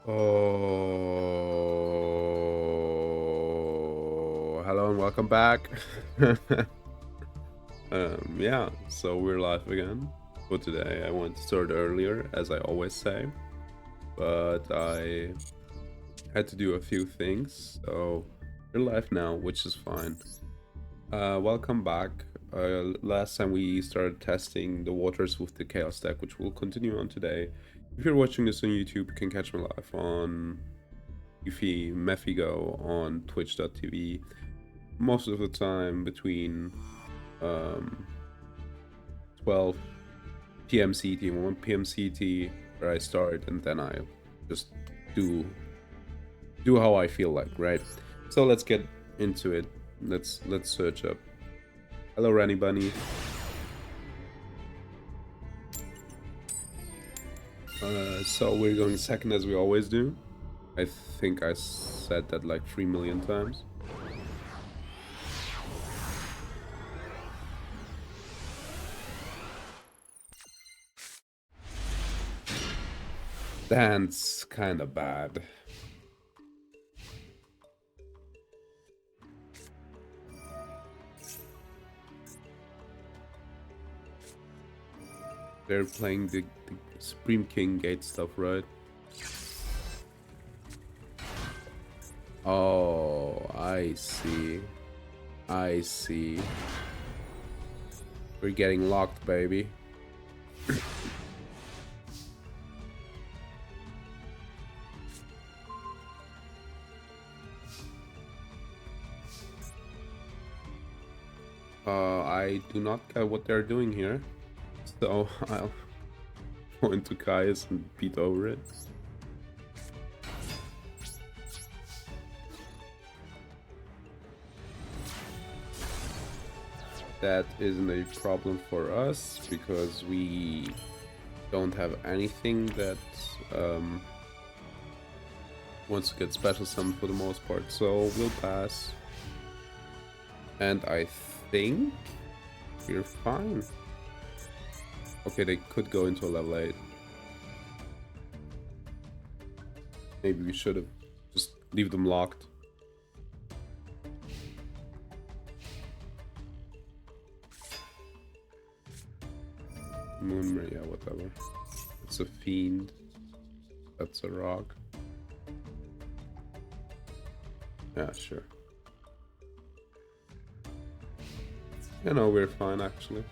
Oh, hello and welcome back. Yeah, so we're live again. For today, I wanted to start earlier, as I always say, but I had to do a few things, so we're live now, which is fine. Welcome back. Last time we started testing the waters with the Chaos deck, which we'll continue on today. If you're watching this on YouTube, you can catch me live on Mefigo on twitch.tv most of the time between um, 12 p.m. CT and 1 p.m. CT, where I start, and then I just do how I feel like, right? So let's get into it. Let's search up. Hello, Ranny Bunny. So we're going second as we always do. I think I said that like 3 million times. That's kind of bad. They're playing the Supreme King Gate stuff, right? Oh, I see. I see. We're getting locked, baby. I do not get what they're doing here. So I'll go into Kai's and beat over it. That isn't a problem for us because we don't have anything that wants to get special summoned for the most part, so we'll pass. And I think we're fine. Okay, they could go into a level 8. Maybe we should have just leave them locked. Moon, yeah, whatever. It's a fiend. That's a rock. Yeah, sure. Yeah, no, we're fine actually.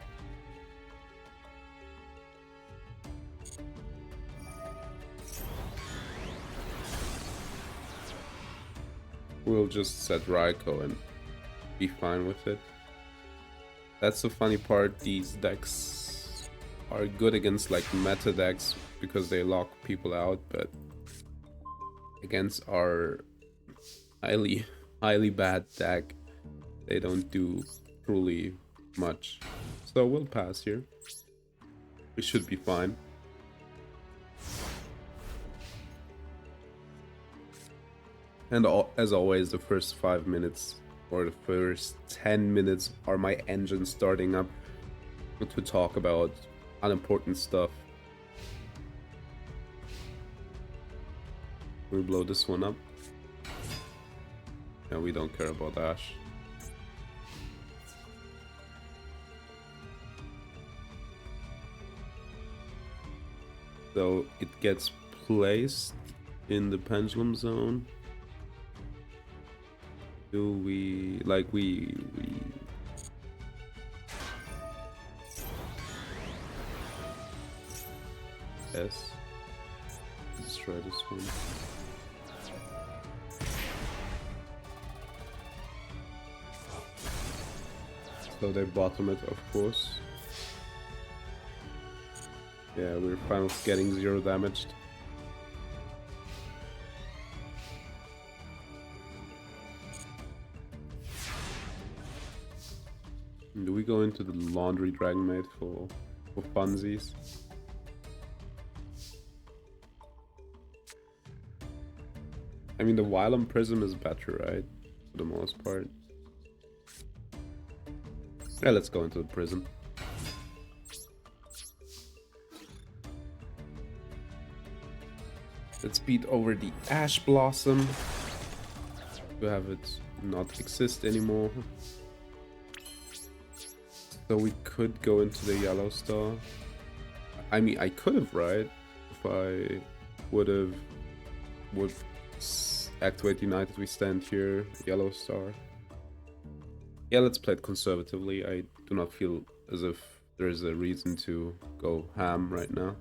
We'll just set Raiko and be fine with it. That's the funny part, these decks are good against like meta decks because they lock people out, but against our highly bad deck, they don't do truly much. So we'll pass here. We should be fine. And as always, the first 5 minutes or the first 10 minutes are my engine starting up to talk about unimportant stuff. We blow this one up. Yeah, we don't care about Ash. So it gets placed in the pendulum zone. Do we like we yes. Let's try this one. So they bottom it, of course. Yeah, we're fine with getting 0 damaged. Do we go into the Laundry Dragon Maid for funsies? I mean, the Wylam Prism is better, right? For the most part. Yeah, let's go into the prison. Let's beat over the Ash Blossom to have it not exist anymore. So we could go into the Yellow Star. I mean, I could have, right? If I would activate United, we stand here, Yellow Star. Yeah, let's play it conservatively. I do not feel as if there is a reason to go ham right now.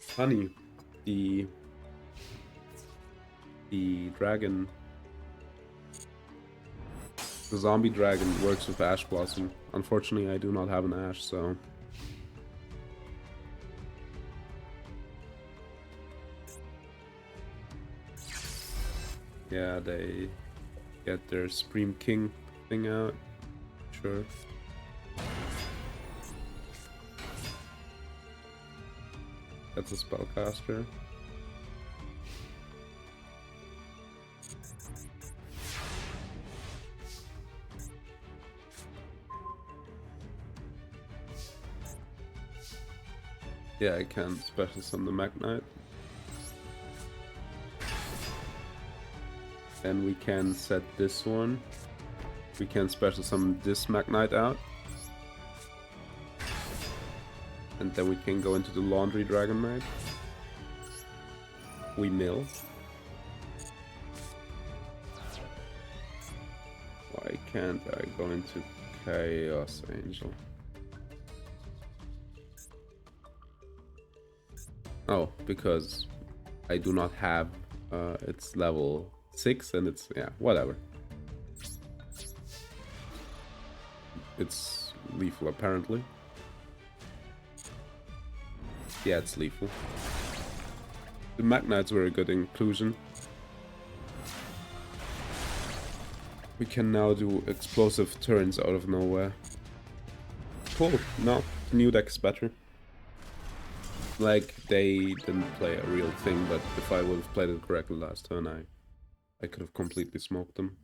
Funny, the dragon, the zombie dragon works with Ash Blossom. Unfortunately, I do not have an Ash, so yeah, they get their Supreme King thing out. Sure. That's a spellcaster. Yeah, I can special summon the Magnite. Then we can set this one. We can special summon this Magnite out. And then we can go into the Laundry Dragon Maid. We mill. Why can't I go into Chaos Angel? Oh, because I do not have it's level 6 and it's, yeah, whatever. It's lethal apparently. Yeah, it's lethal. The Magnites were a good inclusion. We can now do explosive turns out of nowhere. Cool, no, the new deck is better. Like, they didn't play a real thing, but if I would have played it correctly last turn, I could have completely smoked them.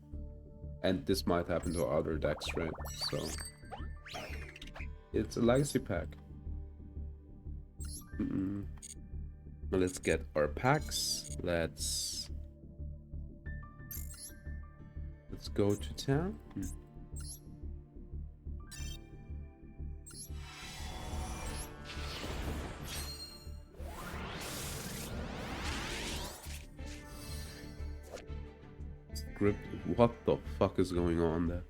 And this might happen to other decks, right? So, it's a legacy pack. Let's get our packs. Let's go to town. Script. What the fuck is going on there?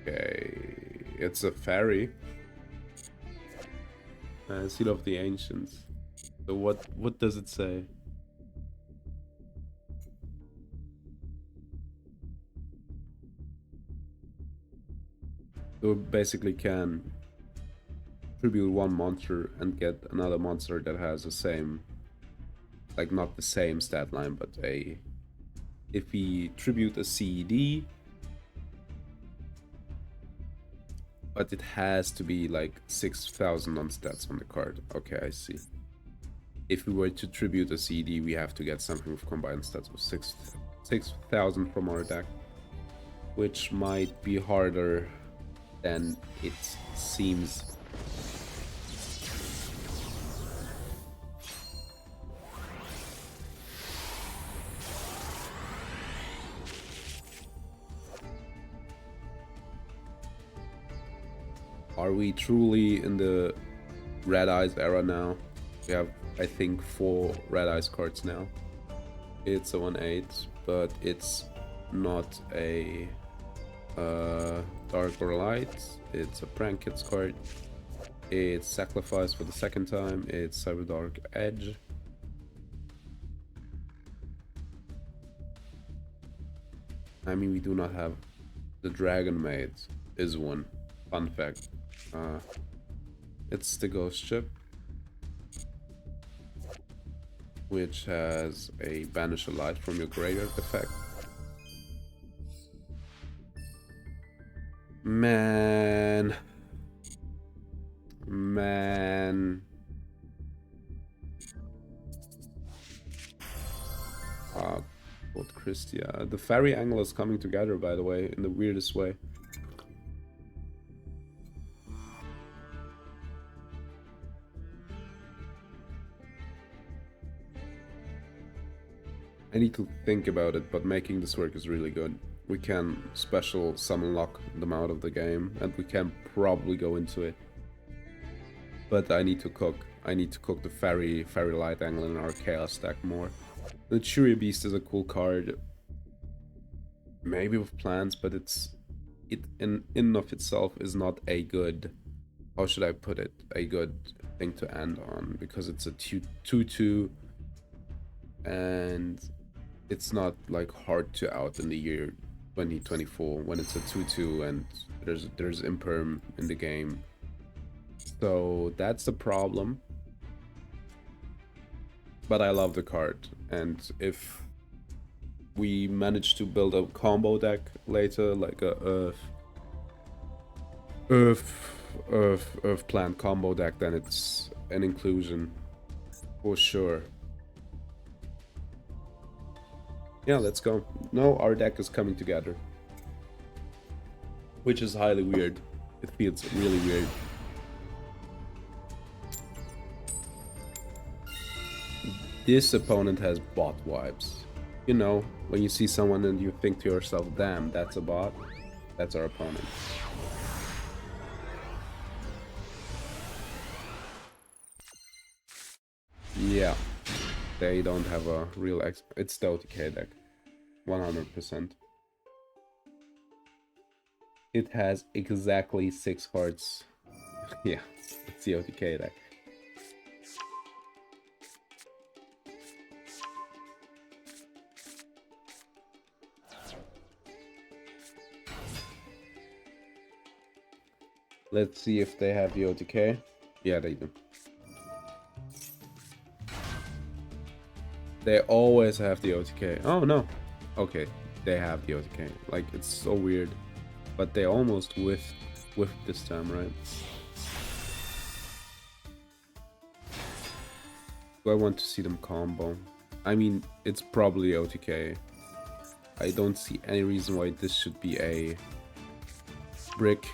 Okay, it's a fairy. Seal of the Ancients. So what does it say? So basically can tribute one monster and get another monster that has the same, like not the same stat line, but a, if we tribute a CED, but it has to be like 6,000 on stats on the card. Okay, I see. If we were to tribute a CD, we have to get something with combined stats of 6,000 from our deck, which might be harder than it seems. Are we truly in the Red Eyes era now? We have, I think, 4 Red Eyes cards now. It's a 1/8, but it's not a Dark or Light. It's a Prank Kids card. It's Sacrifice for the second time. It's Cyber Dark Edge. I mean, we do not have the Dragon Maid is one. Fun fact. It's the Ghost Ship, which has a Banish a Light from your graveyard effect. Man. God, Christia. The fairy angle is coming together, by the way, in the weirdest way. I need to think about it, but making this work is really good. We can special summon lock them out of the game, and we can probably go into it. But I need to cook. I need to cook the Fairy Light Angle in our Chaos deck more. The Churia Beast is a cool card. Maybe with plants, but it in of itself is not a good, how should I put it, a good thing to end on, because it's a 2/2 and it's not like hard to out in the year 2024 when it's a 2/2 and there's imperm in the game. So that's the problem. But I love the card, and if we manage to build a combo deck later, like a Earth plant combo deck, then it's an inclusion for sure. Yeah, let's go. No, our deck is coming together, which is highly weird. It feels really weird. This opponent has bot vibes. You know, when you see someone and you think to yourself, damn, that's a bot, that's our opponent. Yeah, they don't have a real it's the OTK deck, 100%. It has exactly 6 cards. Yeah, it's the OTK deck. Let's see if they have the OTK. Yeah, they do. They always have the OTK. Oh, no. Okay, they have the OTK. Like, it's so weird. But they almost whiffed this time, right? Do I want to see them combo? I mean, it's probably OTK. I don't see any reason why this should be a brick.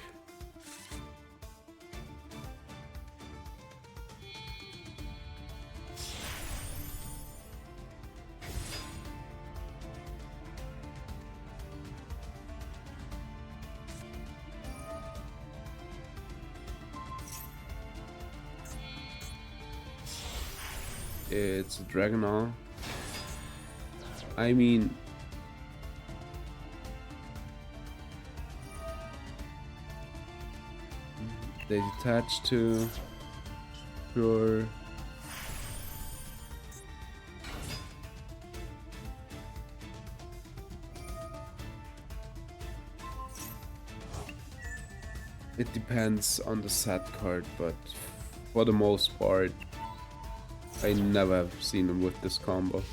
It's a Dragonall. I mean, they detach to pure. It depends on the set card, but for the most part, I never have seen him with this combo.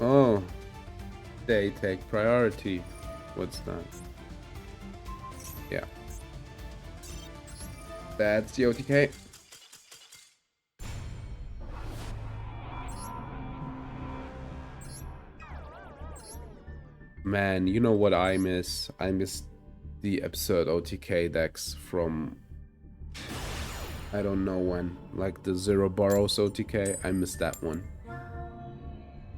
Oh, they take priority. What's that? Yeah. That's the OTK. Man, you know what I miss? I miss the absurd OTK decks from I don't know when, like the Zero Burrows OTK. I miss that one.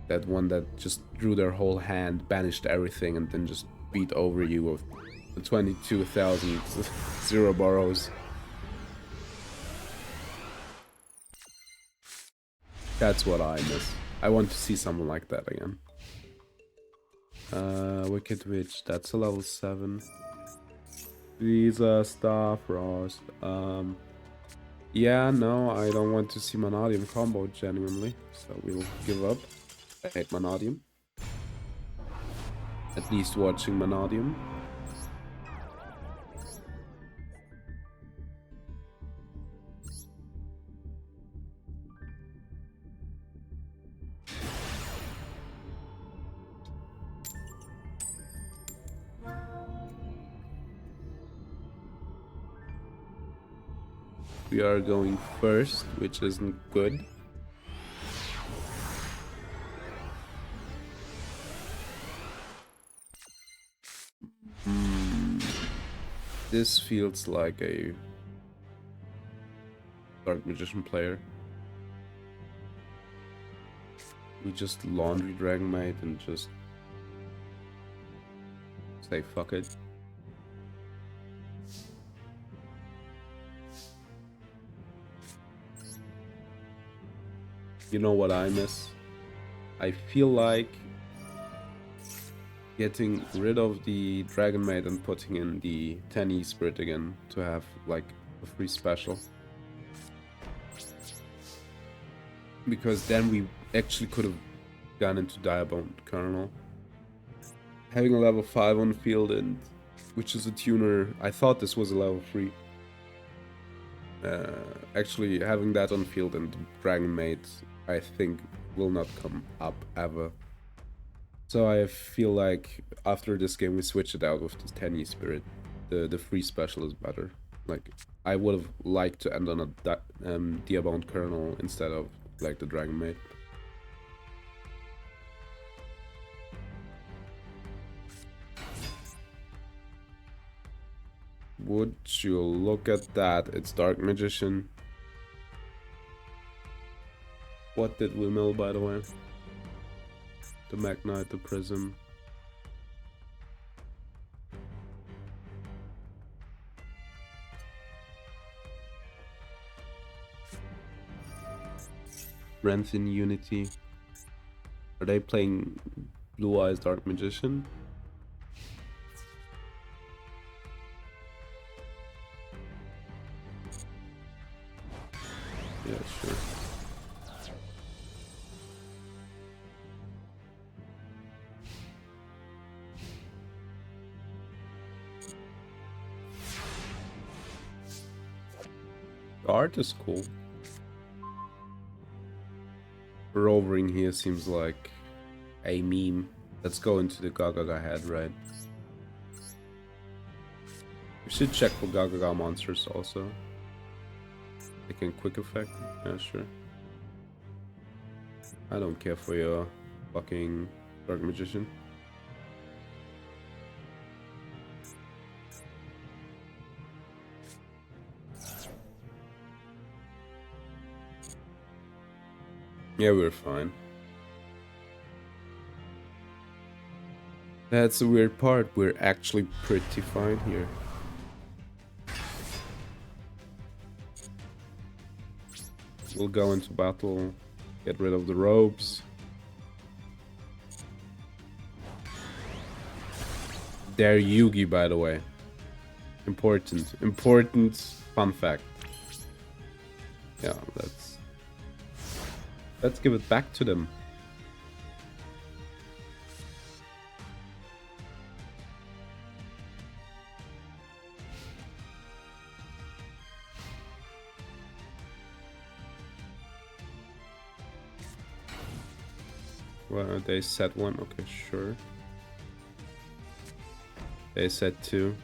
That one that just drew their whole hand, banished everything, and then just beat over you with the 22,000 Zero Burrows. That's what I miss. I want to see something like that again. Wicked Witch, that's a level 7. Visa, Starfrost. Yeah, no, I don't want to see Manadium combo genuinely, so we'll give up. I hate Manadium. At least watching Manadium. We are going first, which isn't good. This feels like a Dark Magician player. We just laundry Dragon Maid and just say fuck it. You know what I miss? I feel like getting rid of the Dragon Maid and putting in the 10E Spirit again to have like a free special. Because then we actually could have gone into Diabone Colonel. Having a level 5 on field, and which is a tuner, I thought this was a level 3. Actually, having that on field and Dragon Maid, I think, will not come up ever. So I feel like after this game we switch it out with this 10E Spirit. The free special is better. Like, I would have liked to end on a Diabone Colonel instead of like the Dragon Maid. Would you look at that? It's Dark Magician. What did we mill, by the way? The Magnite, the Prism. Strength in Unity. Are they playing Blue Eyes Dark Magician? Yeah, sure. The art is cool. Rovering here seems like a meme. Let's go into the Gagaga head, right? We should check for Gagaga monsters also. They can quick effect. Yeah, sure. I don't care for your fucking Dark Magician. Yeah, we're fine. That's the weird part. We're actually pretty fine here. We'll go into battle, get rid of the robes. They're Yugi, by the way. Important fun fact. Yeah, let's give it back to them. Well, they set 1, okay, sure. They set 2.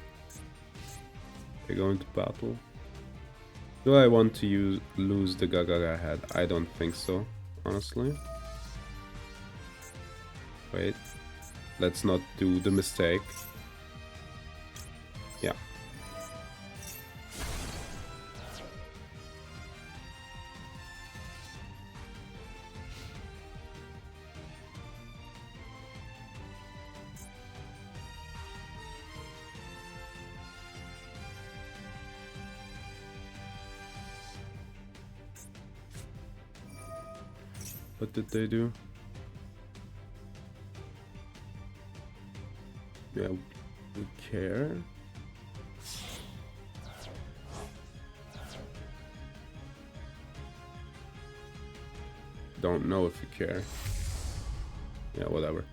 They're going to battle. Do I want to lose the Gagaga head? I don't think so, honestly. Wait. Let's not do the mistake. Yeah. What did they do? Yeah, we care. Don't know if we care. Yeah, whatever.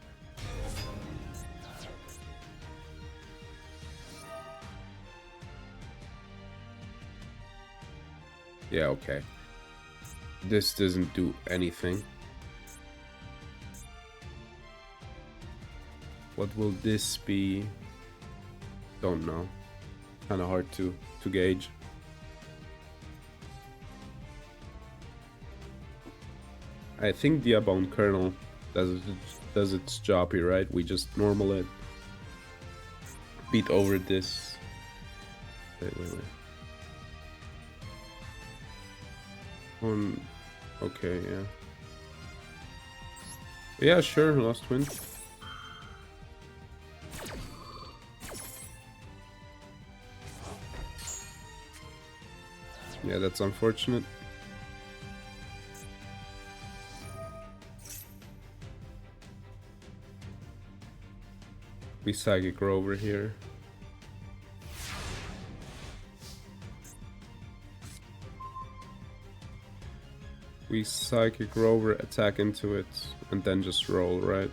Yeah, okay. This doesn't do anything. What will this be? Don't know. Kind of hard to gauge. I think Diabone Kernel does its job here, right? We just normal it. Beat over this. Wait. On. Okay, yeah. Yeah, sure, Lost Wind. Yeah, that's unfortunate. We Psychic Rover here. We Psychic Rover, attack into it, and then just roll, right?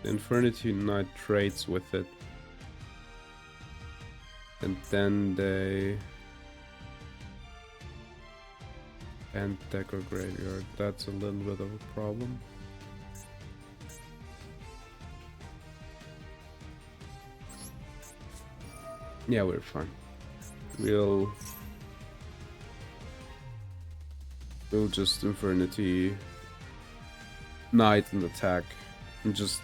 The Infernity Knight trades with it. And then they... and deck or graveyard. That's a little bit of a problem. Yeah, we're fine. We'll just Infernity Knight and attack. And just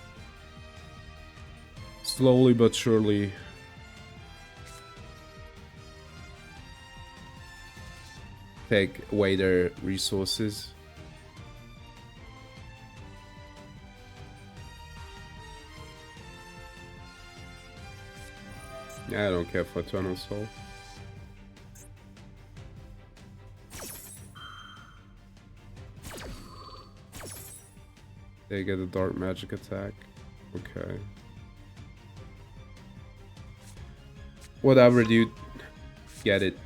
slowly but surely take away their resources. Yeah, I don't care for Eternal Soul. They get a Dark Magic attack. Okay. Whatever, dude. Get it.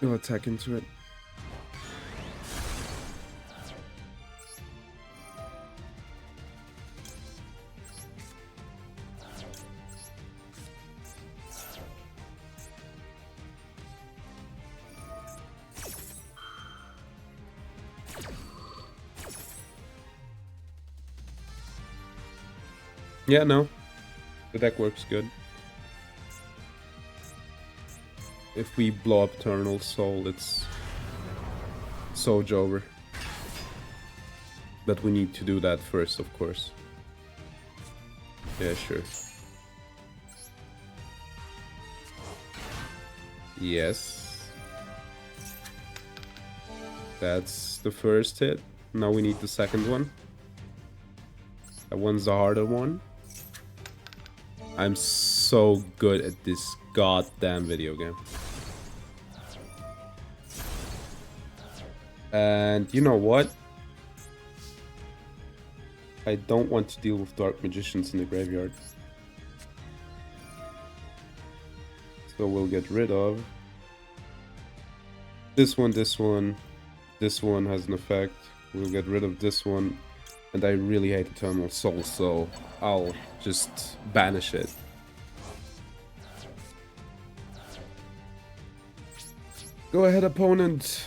You'll attack into it. Yeah, no. The deck works good. If we blow up Eternal Soul, it's Soul's over. But we need to do that first, of course. Yeah, sure. Yes. That's the first hit. Now we need the second one. That one's the harder one. I'm so good at this goddamn video game. And you know what? I don't want to deal with Dark Magicians in the graveyard. So we'll get rid of this one, this one. This one has an effect. We'll get rid of this one. And I really hate Eternal Soul, so I'll just banish it. Go ahead, opponent.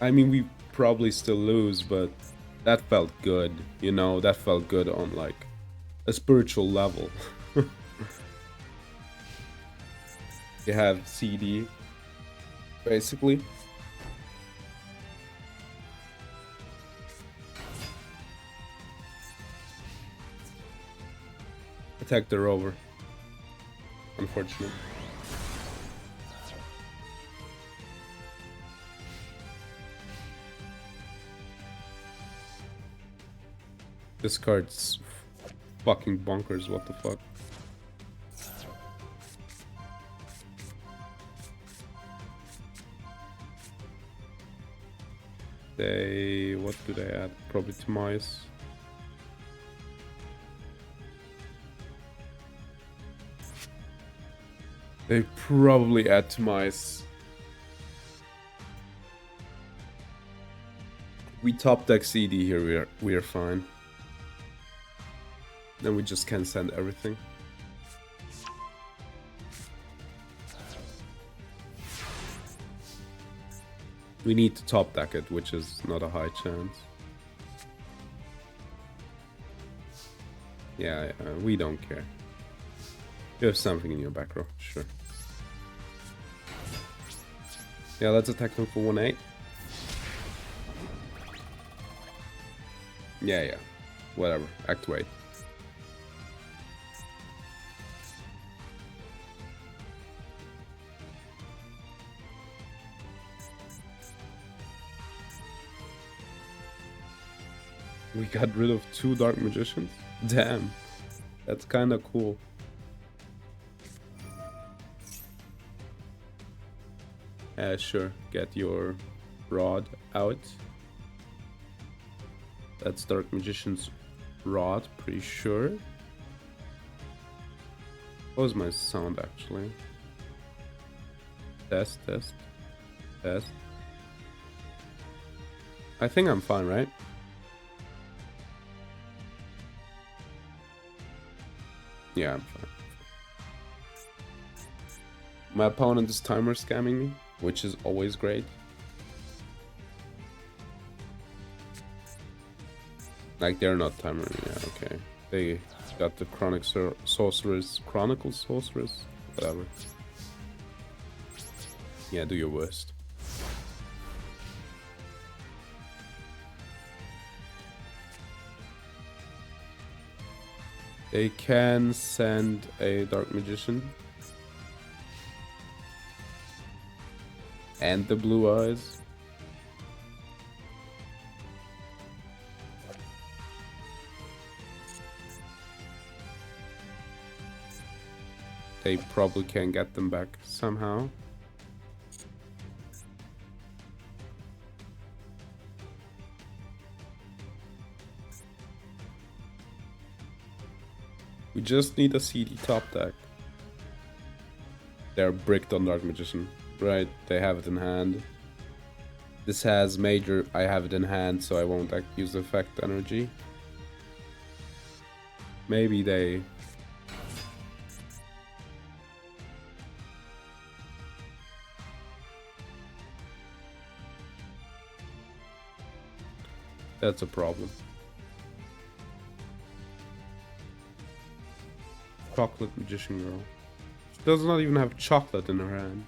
I mean, we probably still lose, but that felt good, you know? That felt good on, like, a spiritual level. You have CD, basically. Attack the rover. Unfortunate. This card's fucking bonkers, what the fuck. What do they add? Probably Tomias. They probably add Tomias. We top deck CD here, we are fine. Then we just can send everything. We need to top deck it, which is not a high chance. Yeah, we don't care. You have something in your back row, sure. Yeah, let's attack them for 1-8. Yeah. Whatever. Activate. We got rid of 2 Dark Magicians? Damn. That's kinda cool. Sure. Get your rod out. That's Dark Magician's rod, pretty sure. What was my sound actually? Test. I think I'm fine, right? Yeah, I'm fine. My opponent is timer scamming me, which is always great. Like, they're not timering, yeah, okay. They got the Chronicle Sorceress, whatever. Yeah, do your worst. They can send a Dark Magician. And the Blue Eyes. They probably can get them back somehow. We just need a CD top deck. They're bricked on Dark Magician. Right, they have it in hand. This has major, I have it in hand, so I won't use effect energy. Maybe they... That's a problem. Chocolate Magician Girl. She does not even have chocolate in her hand.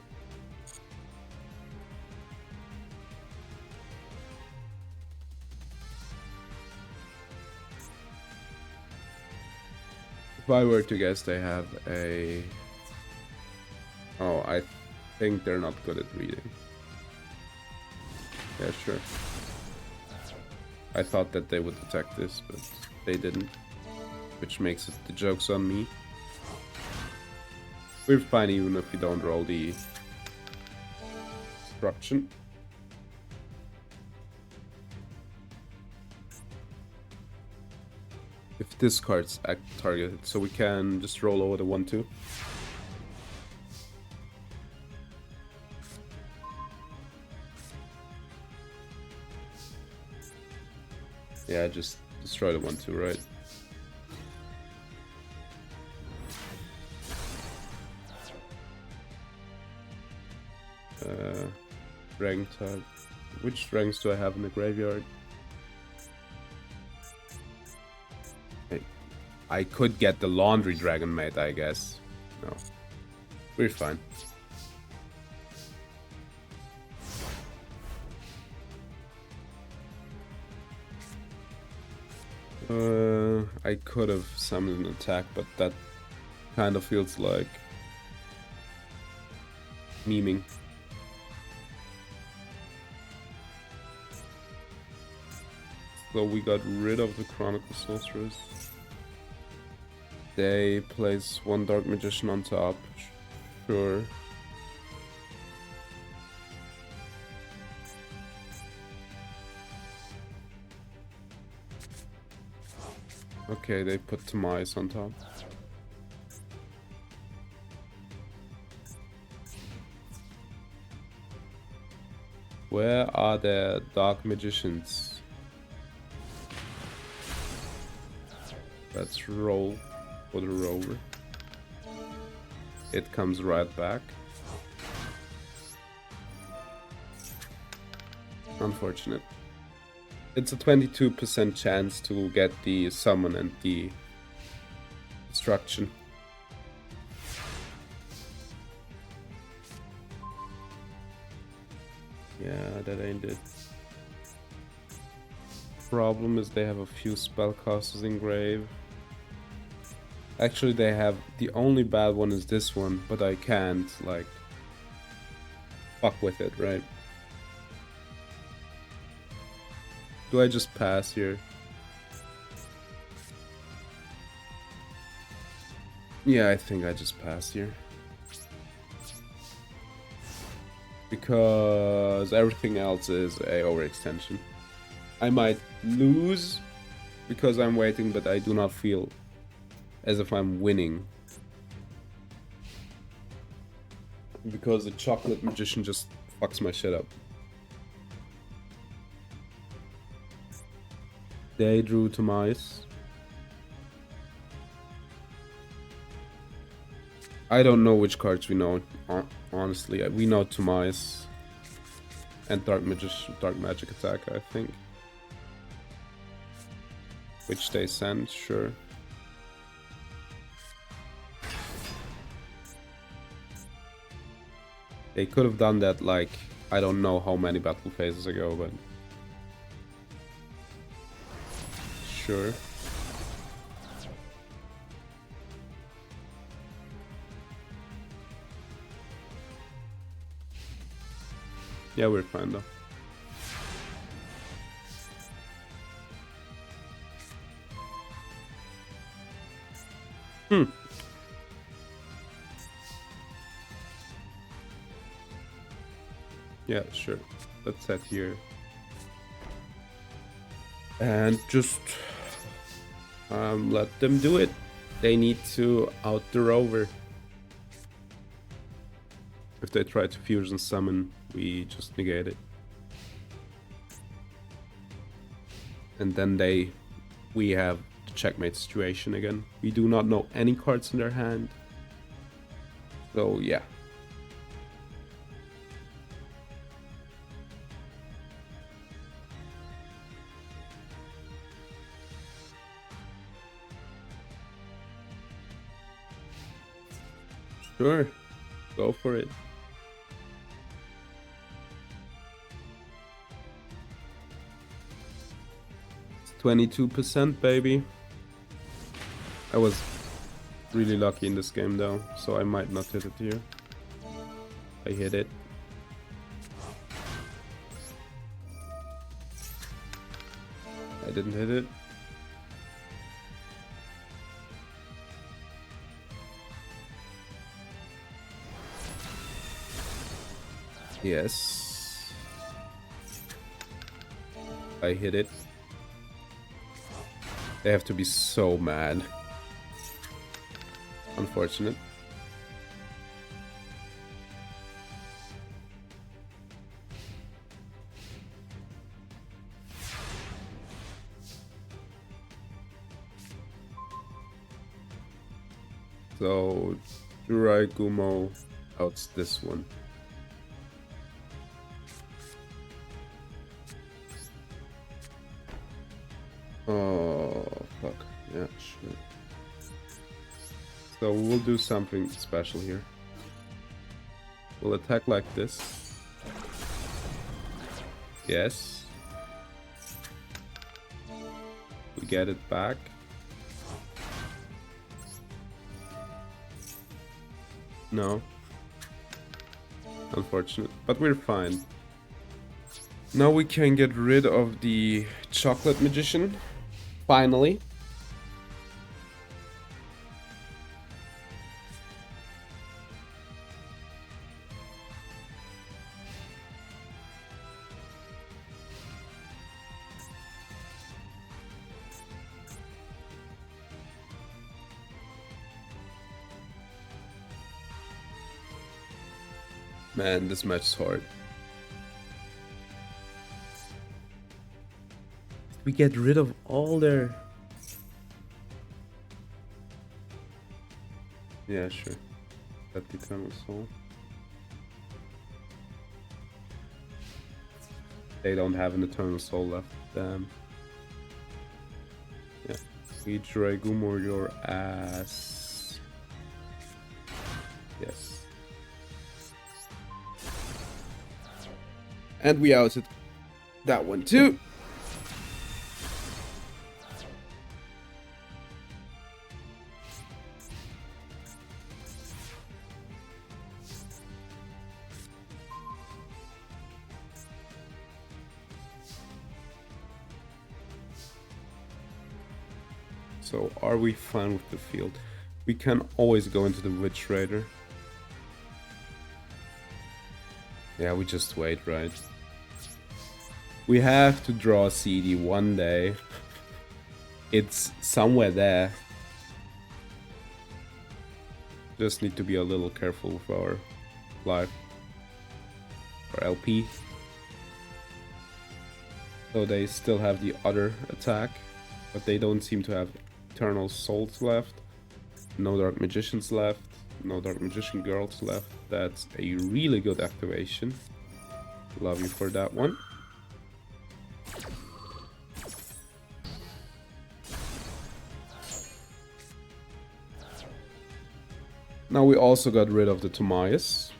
If I were to guess, they have a... Oh, I think they're not good at reading. Yeah, sure. I thought that they would attack this, but they didn't. Which makes it the joke's on me. We're fine even if we don't roll the destruction. If this card's targeted, so we can just roll over the 1-2. Yeah, just destroy the 1-2, right? Dragon tag. Which dragons do I have in the graveyard? Hey, I could get the laundry dragon mate, I guess. No. We're fine. I could have summoned an attack, but that kind of feels like memeing. So we got rid of the Chronicle Sorceress. They place 1 Dark Magician on top. Sure. Okay, they put Tamais on top. Where are the Dark Magicians? Let's roll for the rover. It comes right back. Unfortunate. It's a 22% chance to get the summon and the destruction. Yeah, that ain't it. Problem is they have a few spellcasters in grave. Actually, they have... the only bad one is this one, but I can't, like, fuck with it, right? Do I just pass here? Yeah, I think I just pass here. Because everything else is a overextension. I might lose because I'm waiting, but I do not feel as if I'm winning. Because the chocolate magician just fucks my shit up. They drew to mice. I don't know which cards we know, honestly. We know Tomice and Dark Magic Attack, I think. Which they send, sure. They could have done that, like, I don't know how many battle phases ago, but... sure. Yeah, we're fine though. Yeah, sure. Let's set here. And just let them do it. They need to out the rover. If they try to fusion summon, we just negate it. And then we have the checkmate situation again. We do not know any cards in their hand. So yeah. Sure, go for it. It's 22%, baby. I was really lucky in this game though, so I might not hit it here. I hit it. I didn't hit it. Yes. I hit it. They have to be so mad. Unfortunate. So, Jurai Gumo outs this one. Oh, fuck. Yeah, sure. So we'll do something special here. We'll attack like this. Yes. We get it back. No. Unfortunate. But we're fine. Now we can get rid of the chocolate magician. Finally. Man, this match is hard. We get rid of all their... Yeah, sure. Got the Eternal Soul. They don't have an Eternal Soul left. Damn. Yeah. Gumor your ass. Yes. And we outed that one too. So are we fine with the field? We can always go into the Witch Raider. Yeah, we just wait, right? We have to draw a CD one day. It's somewhere there. Just need to be a little careful with our life. Our LP. So they still have the other attack, but they don't seem to have Eternal Souls left. No Dark Magicians left. No Dark Magician Girls left. That's a really good activation. Love you for that one. Now we also got rid of the Tomias.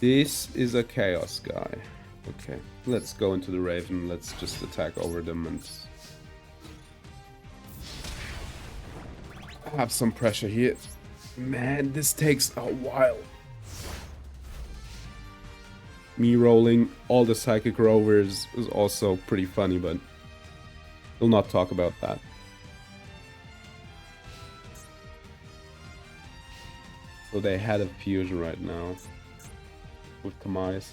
This is a Chaos guy. Okay, let's go into the Raven. Let's just attack over them and have some pressure here. Man, this takes a while. Me rolling all the Psychic Rovers is also pretty funny, but we'll not talk about that. So they had a fusion right now with Tamais.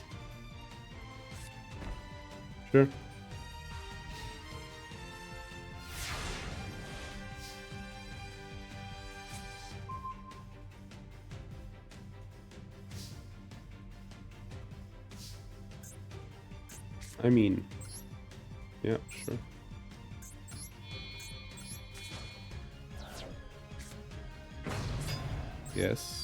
Sure. I mean, yeah, sure. Yes.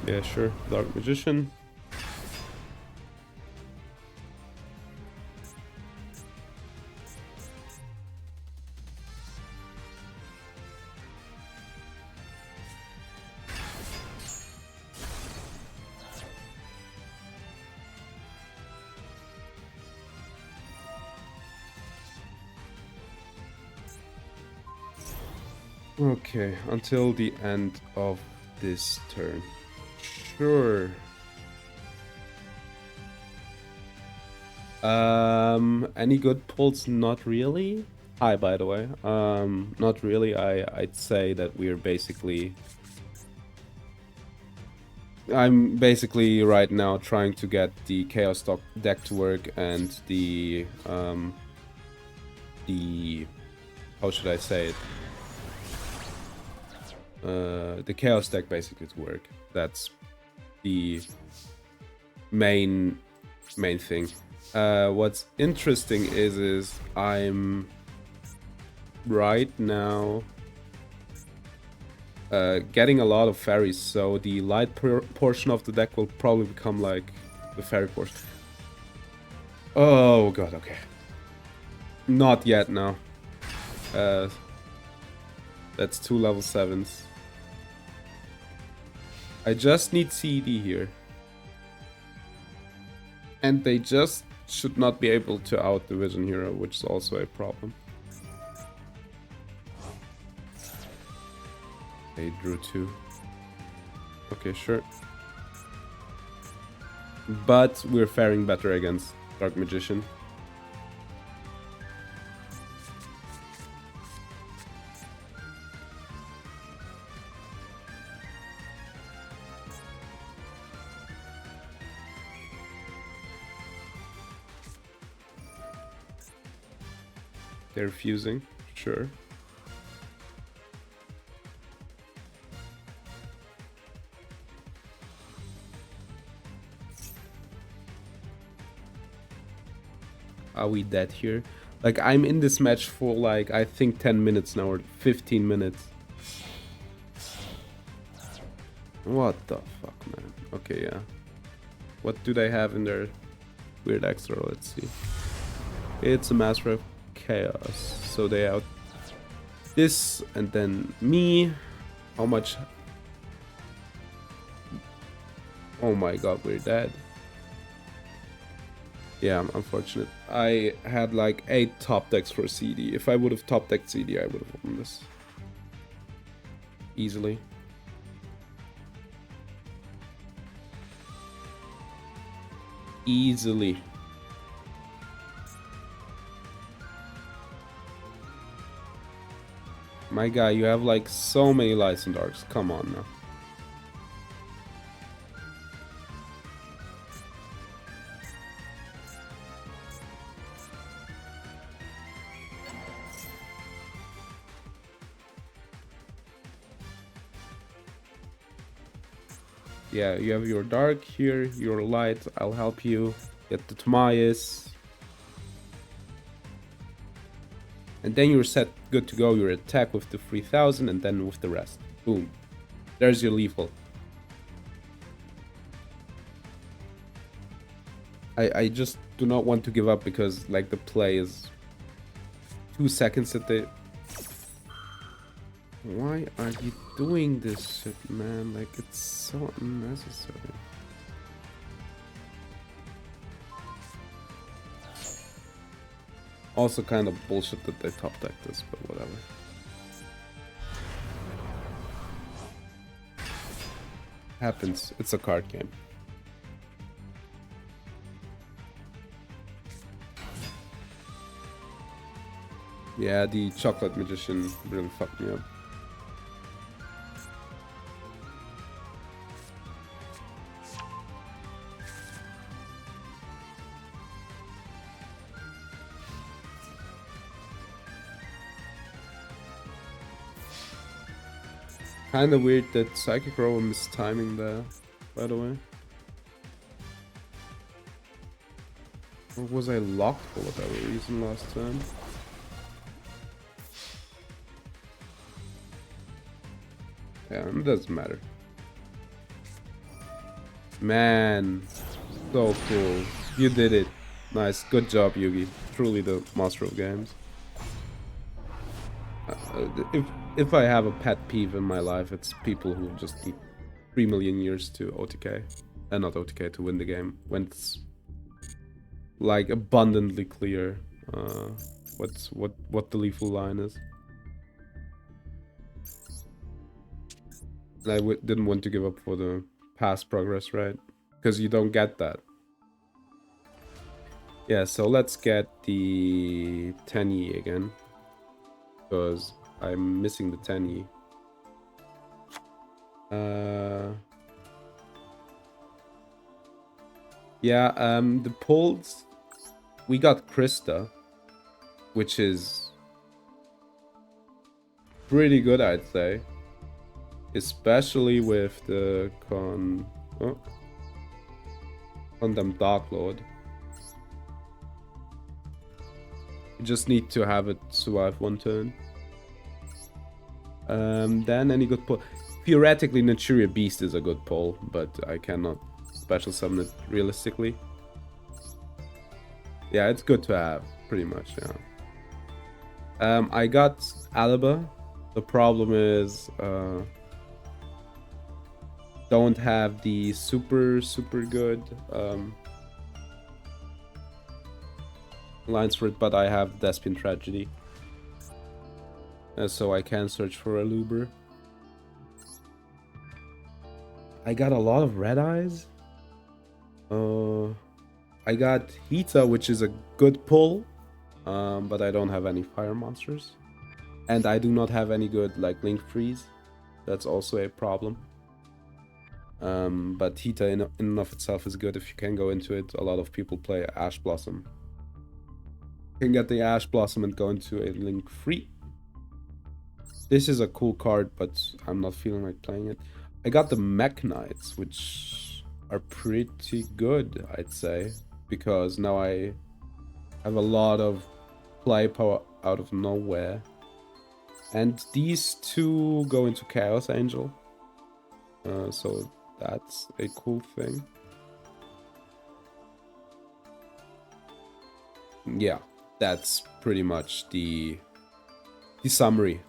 Yeah, sure. Dark Magician. Okay, until the end of this turn. Sure. Any good pulls? Not really. Hi, by the way. Not really. I'd say that we're basically. I'm basically right now trying to get the Chaos deck to work and the how should I say it? The Chaos deck basically to work. That's the main thing. What's interesting is I'm right now getting a lot of fairies, so the light portion of the deck will probably become like the fairy portion. Oh god, okay. Not yet, no. That's 2 level 7s. I just need CD here. And they just should not be able to out the Vision Hero, which is also a problem. They drew 2. Okay, sure. But we're faring better against Dark Magician. They're fusing, sure. Are we dead here? Like, I'm in this match for, like, I think 10 minutes now, or 15 minutes. What the fuck, man? Okay, yeah. What do they have in their weird extra? Let's see. It's a Master of Chaos. So they out this, and then me. How much? Oh my god, we're dead. Yeah, I'm unfortunate. I had like 8 top decks for CD. If I would have top decked CD, I would have won this. Easily. Easily. My guy, you have like so many lights and darks. Come on now. Yeah, you have your dark here, your light. I'll help you get the Tomayas. And then you're set, good to go. Your attack with the 3000 and then with the rest. Boom. There's your lethal. I just do not want to give up because like the play is 2 seconds that they... Why are you doing this shit, man? Like, it's so unnecessary. Also kind of bullshit that they top deck this, but whatever. Happens. It's a card game. Yeah, the Chocolate Magician really fucked me up. Kinda weird that Psychic Row missed timing there, by the way. Or was I locked for whatever reason last time? Yeah, it doesn't matter. Man, so cool. You did it. Nice, good job, Yugi. Truly the master of games. If I have a pet peeve in my life, it's people who just need 3 million years to OTK. And not OTK, to win the game. When it's like abundantly clear what the lethal line is. And I didn't want to give up for the past progress, right? Because you don't get that. Yeah, so let's get the 10E again. Because I'm missing the 10E. Yeah, the pulls, we got Krista, which is pretty good, I'd say. Especially with the Condemned Dark Lord. You just need to have it survive 1 turn. Then any good pull. Theoretically, Naturia Beast is a good pull, but I cannot special summon it realistically. Yeah, it's good to have, pretty much, yeah. I got Alaba. The problem is, don't have the super good lines for it, but I have Despian Tragedy. So I can search for a Luber. I got a lot of red eyes. I got Hita, which is a good pull, but I don't have any fire monsters. And I do not have any good like Link Freeze. That's also a problem. But Hita in and of itself is good if you can go into it. A lot of people play Ash Blossom. Can get the Ash Blossom and go into a Link free. This is a cool card, but I'm not feeling like playing it. I got the Mech Knights, which are pretty good, I'd say, because now I have a lot of play power out of nowhere. And these two go into Chaos Angel. So that's a cool thing. Yeah, that's pretty much the summary.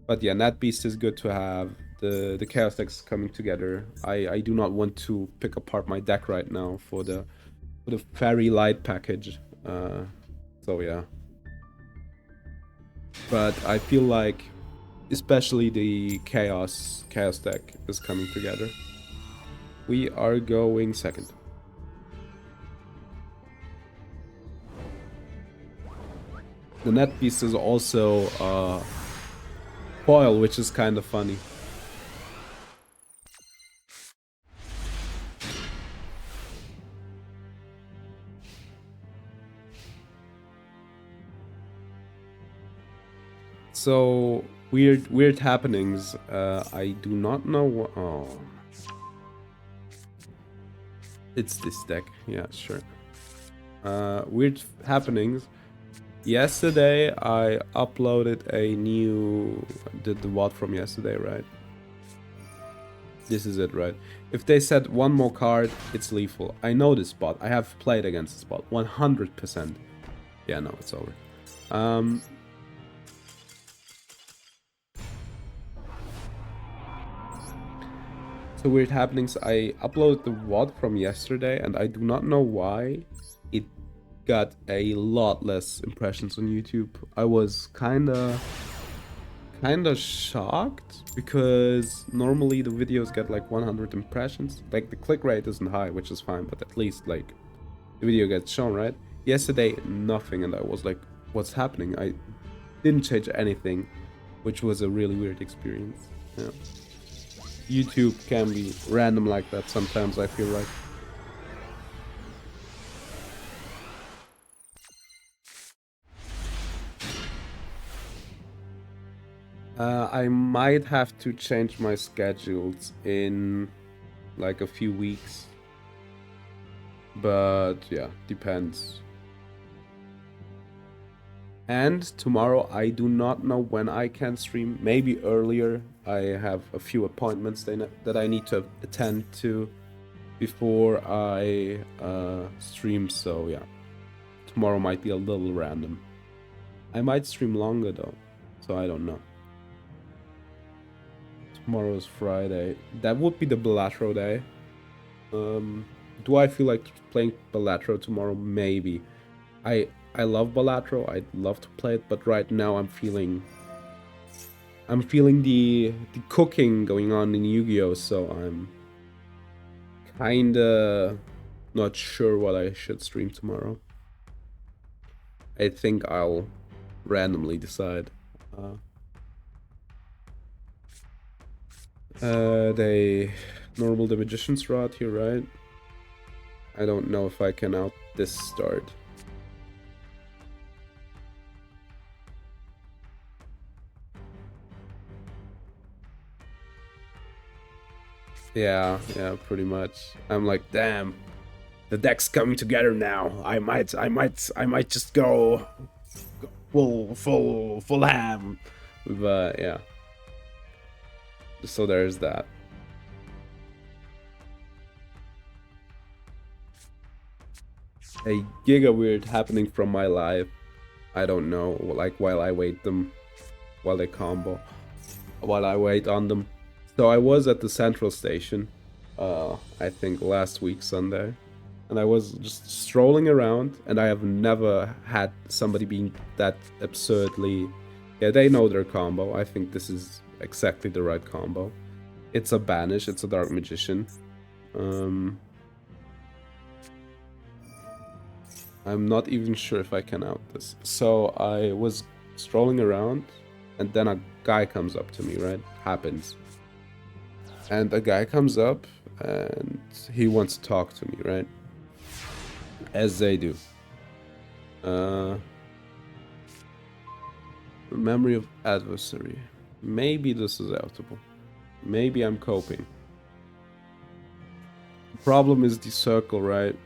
But yeah, Nat Beast is good to have. The Chaos decks coming together. I do not want to pick apart my deck right now for the Fairy Light package. So yeah. But I feel like especially the Chaos deck is coming together. We are going second. The Net Beast is also foil, which is kind of funny. So weird happenings. I do not know what. Oh, it's this deck. Yeah, sure. Weird happenings. Yesterday I uploaded a new. Did the WOD from yesterday, right? This is it, right? If they said one more card, it's lethal. I know this bot. I have played against this bot 100%. Yeah, no, it's over. So weird happenings. I uploaded the WOD from yesterday, and I do not know why it got a lot less impressions on YouTube. I was kinda shocked because normally the videos get like 100 impressions. Like the click rate isn't high, which is fine, but at least like the video gets shown, right? Yesterday, nothing, and I was like, what's happening? I didn't change anything, which was a really weird experience. Yeah. YouTube can be random like that sometimes, I feel like. I might have to change my schedules in like a few weeks. But yeah, depends. And tomorrow I do not know when I can stream. Maybe earlier. I have a few appointments that I need to attend to before I stream. So yeah, tomorrow might be a little random. I might stream longer though, so I don't know. Tomorrow is Friday. That would be the Balatro day. Do I feel like playing Balatro tomorrow? Maybe. I love Balatro. I'd love to play it, but right now I'm feeling the cooking going on in Yu-Gi-Oh, so I'm kinda not sure what I should stream tomorrow. I think I'll randomly decide. They normal the Magician's Rod here, right? I don't know if I can out this start. Yeah, pretty much. I'm like, damn, the deck's coming together now. I might just go full ham. But yeah. So there's that. A giga weird happening from my life. I don't know, like while I wait them, while they combo, while I wait on them. So I was at the central station, I think last week Sunday, and I was just strolling around, and I have never had somebody being that absurdly. Yeah, they know their combo. I think this is exactly the right combo. It's a Banish. It's a Dark Magician. I'm not even sure if I can out this. So I was strolling around, and then a guy comes up to me, right? Happens. And a guy comes up, and he wants to talk to me, right? As they do. Memory of adversary. Maybe this is outable. Maybe I'm coping. The problem is the circle, right?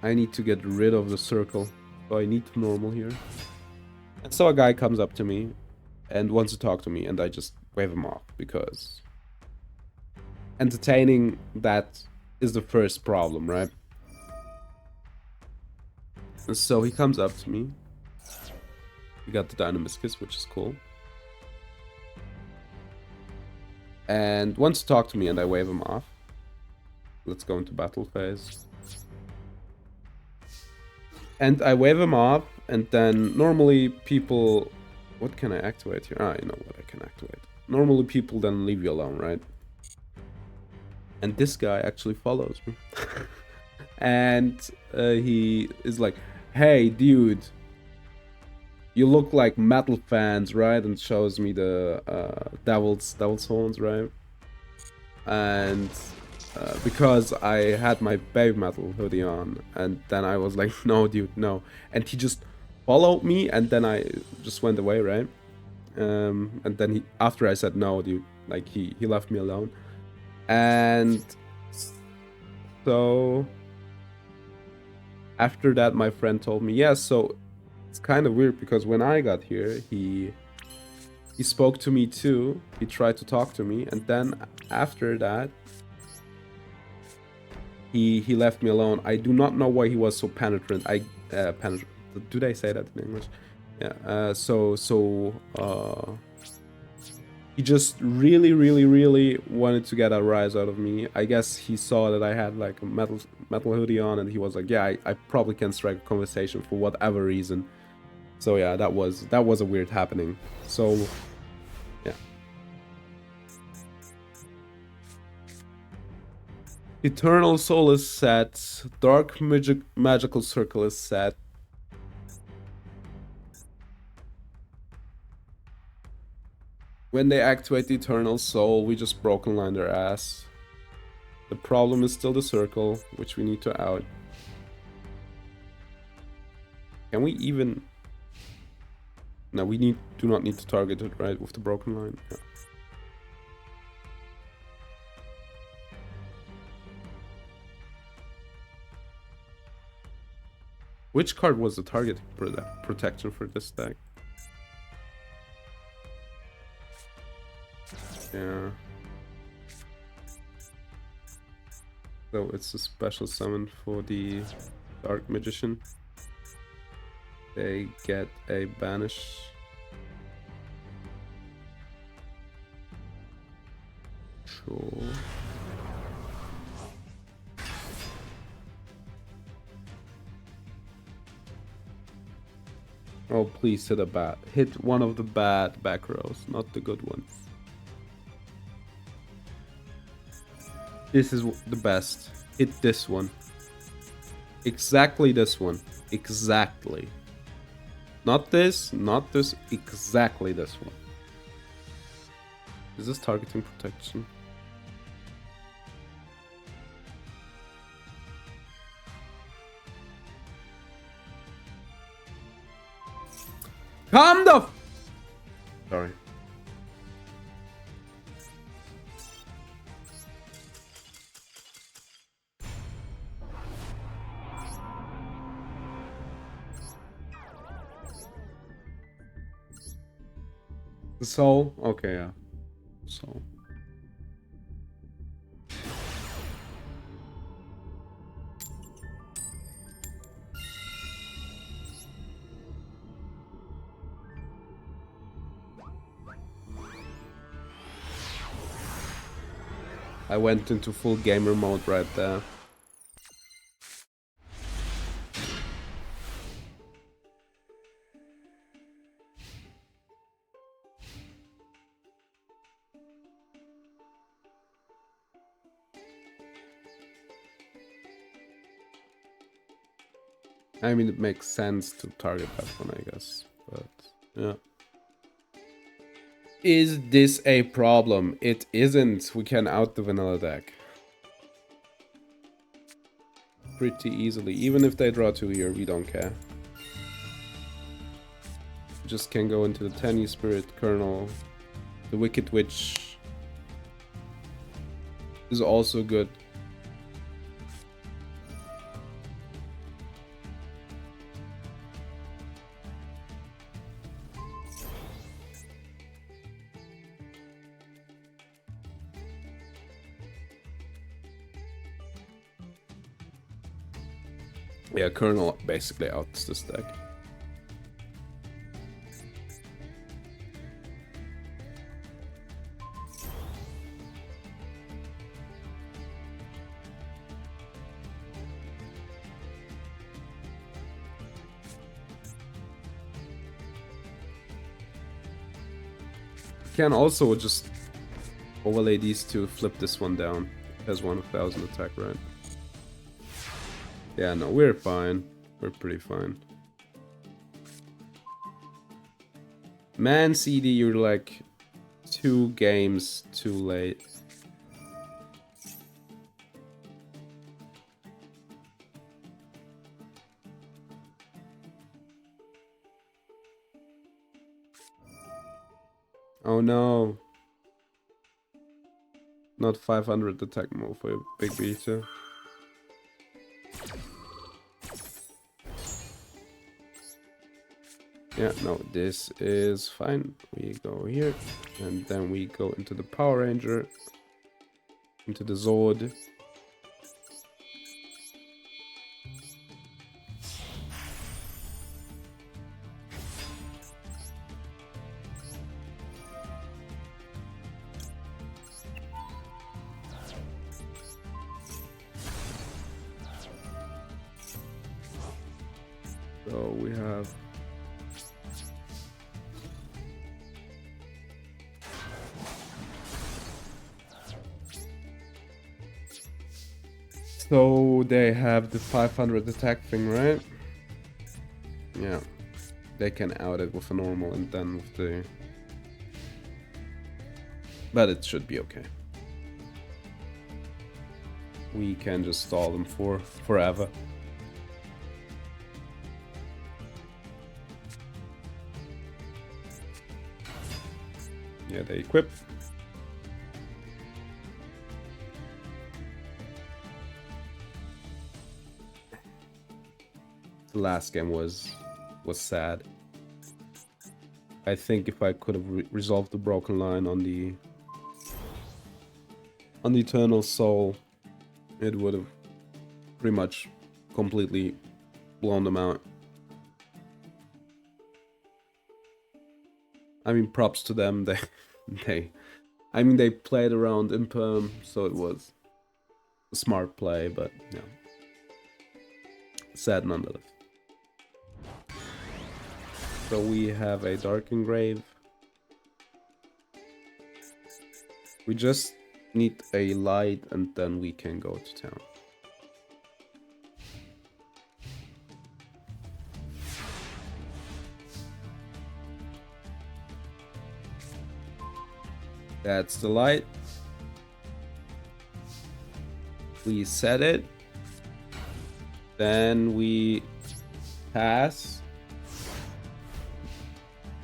I need to get rid of the circle. So I need to normal here. And so a guy comes up to me and wants to talk to me, and I just wave him off because entertaining that is the first problem, right? And so he comes up to me. We got the Duel Masochist, which is cool. And wants to talk to me, and I wave him off. Let's go into battle phase. And I wave him off, and then normally people... What can I activate here? Ah, I know what I can activate. Normally people then leave you alone, right? And this guy actually follows me. And he is like, hey, dude, you look like metal fans, right? And shows me the Devil's Horns, right? And because I had my baby metal hoodie on, and then I was like, no, dude, no. And he just followed me, and then I just went away, right? And then after I said no, dude, like he left me alone. And so after that, my friend told me, yeah, so it's kind of weird because when I got here, he spoke to me too. He tried to talk to me, and then after that, he left me alone. I do not know why he was so penetrant. Do they say that in English? Yeah. He just really wanted to get a rise out of me. I guess he saw that I had like a metal hoodie on, and he was like, yeah, I probably can strike a conversation for whatever reason. So yeah, that was a weird happening. So yeah. Eternal Soul is set. Dark Magical Circle is set. When they activate the Eternal Soul, we just broken line their ass. The problem is still the circle, which we need to out. Can we even... No, we do not need to target it, right, with the broken line. Yeah. Which card was the target protection for this deck? Yeah. So it's a special summon for the Dark Magician. They get a banish. Sure. Oh, please hit a bat. Hit one of the bad back rows, not the good ones. This is the best. Hit this one. Exactly this one. Exactly. Not this, exactly this one. Is this targeting protection? Calm the f— Sorry. The soul? Okay, yeah. Soul. I went into full gamer mode right there. I mean, it makes sense to target that one, I guess. But, yeah. Is this a problem? It isn't. We can out the vanilla deck. pretty easily. Even if they draw 2 here, we don't care. Just can go into the Tiny Spirit, Colonel. The Wicked Witch is also good. Yeah, Colonel basically outs this deck. Can also just overlay these two, flip this one down. It has 1000 attack, right? Yeah, no, we're fine. We're pretty fine. Man, CD, you're like 2 games too late. Oh no. Not 500 attack move for a big beater. Yeah, no, this is fine. We go here, and then we go into the Power Ranger, into the Zord. So we have so they have the 500 attack thing, right? Yeah. They can out it with a normal and then with the... But it should be okay. We can just stall them for forever. Yeah, they equip. The last game was sad. I think if I could have resolved the broken line on the Eternal Soul, it would have pretty much completely blown them out. I mean, props to them. They played around Imperm, so it was a smart play, but yeah, sad nonetheless. So we have a Dark Engrave. We just need a light and then we can go to town. That's the light. We set it. Then we pass.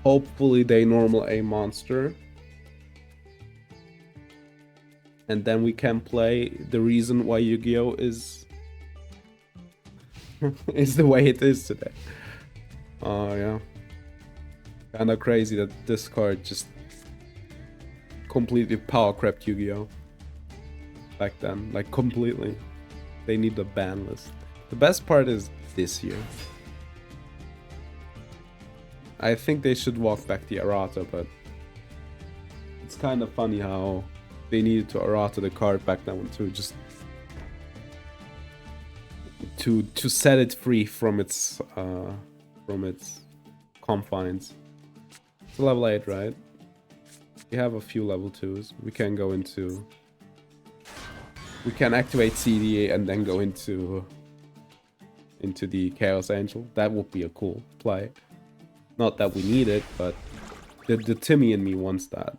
Hopefully they normal a monster. And then we can play the reason why Yu-Gi-Oh! Is is the way it is today. Oh yeah. Kinda crazy that this card just completely power crept Yu-Gi-Oh! Back then. Like completely. They need the ban list. The best part is this year. I think they should walk back the errata, but it's kind of funny how they needed to errata the card back then to just to set it free from its confines. It's level 8, right? We have a few level 2s. We can go into... We can activate CDA and then go into the Chaos Angel. That would be a cool play. Not that we need it, but the Timmy in me wants that.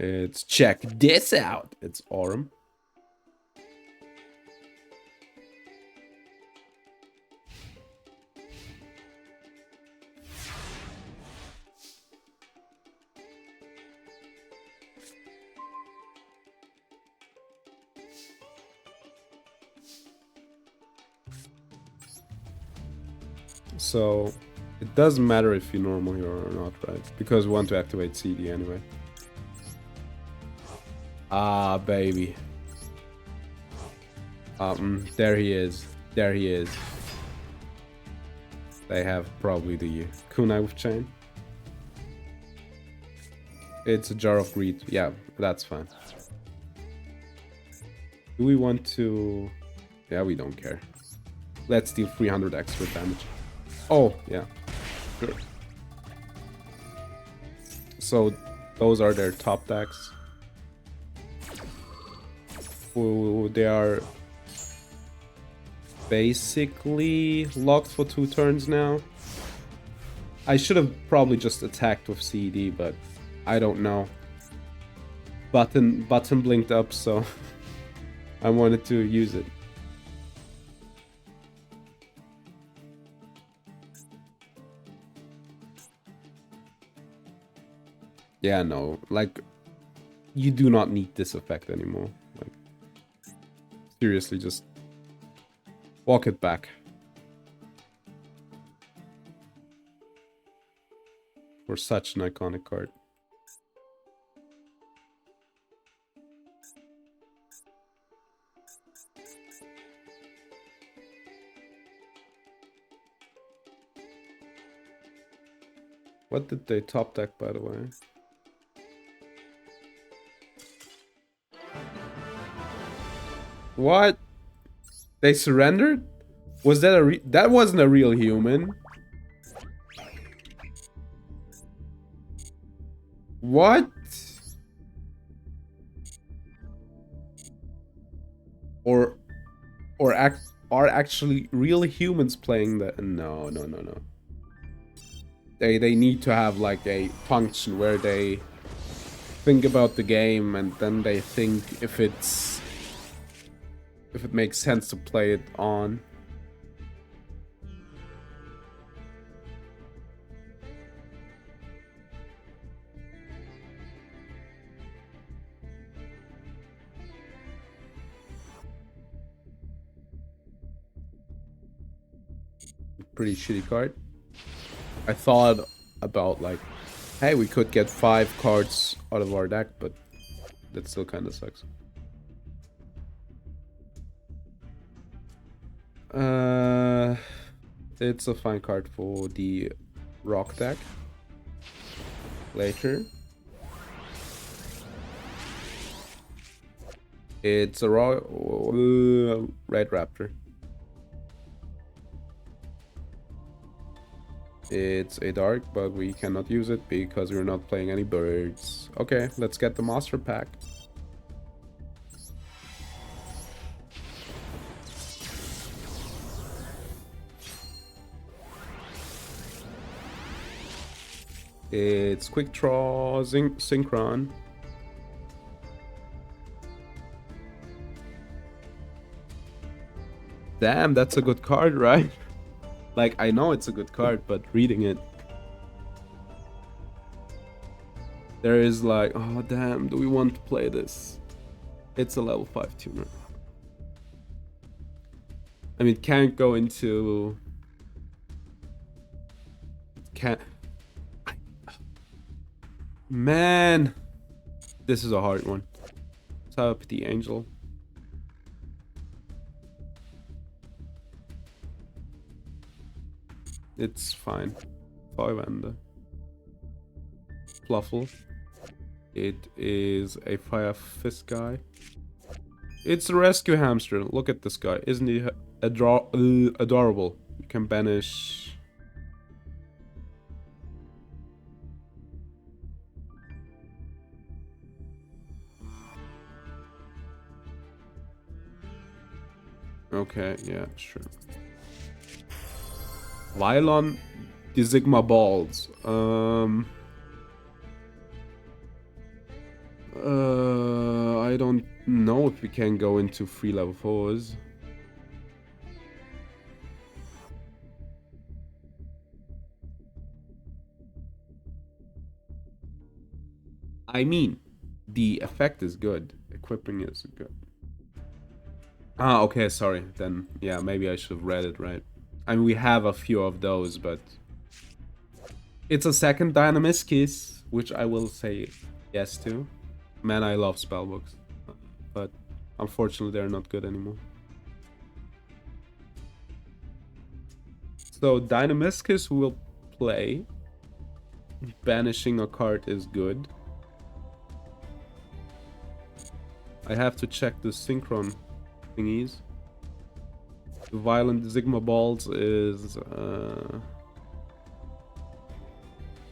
It's check this out. It's Aurum. So it doesn't matter if you normal hero or not, right? Because we want to activate CD anyway. Ah, baby. There he is. There he is. They have probably the kunai with chain. It's a jar of greed. Yeah, that's fine. Do we want to... Yeah, we don't care. Let's deal 300 extra damage. Oh, yeah. Sure. So, those are their top decks. Ooh, they are basically locked for 2 turns now. I should have probably just attacked with CD, but I don't know. Button blinked up, so I wanted to use it. Yeah, no, like, you do not need this effect anymore. Like, seriously, just walk it back. For such an iconic card. What did they top deck, by the way? What? They surrendered? Was that a that wasn't a real human? What? Or are actually real humans playing that? No. They need to have like a function where they think about the game and then they think if it makes sense to play it on. Pretty shitty card. I thought about like, hey, we could get 5 cards out of our deck, but that still kind of sucks. It's a fine card for the rock deck. Later. It's a red raptor. It's a dark, but we cannot use it because we're not playing any birds. Okay, let's get the monster pack. It's quick draw, synchron. Damn, that's a good card, right? Like, I know it's a good card, but reading it, there is like, oh damn, do we want to play this? It's a level 5 tuner. I mean, can't go into... Can't... Man! This is a hard one. Let's have the angel. It's fine. 5 and Fluffle. It is a fire fist guy. It's a rescue hamster. Look at this guy. Isn't he adorable? You can banish. Okay, yeah, sure. Lylon, the Sigma Balls. I don't know if we can go into 3 level 4s. I mean, the effect is good. Equipping is good. Ah, okay, sorry. Then, yeah, maybe I should have read it right. I mean, we have a few of those, but it's a second Dynamiscus, which I will say yes to. Man, I love spellbooks, but unfortunately they're not good anymore. So Dynamiscus will play. Banishing a card is good. I have to check the synchron thingies. The Violent Sigma Balls is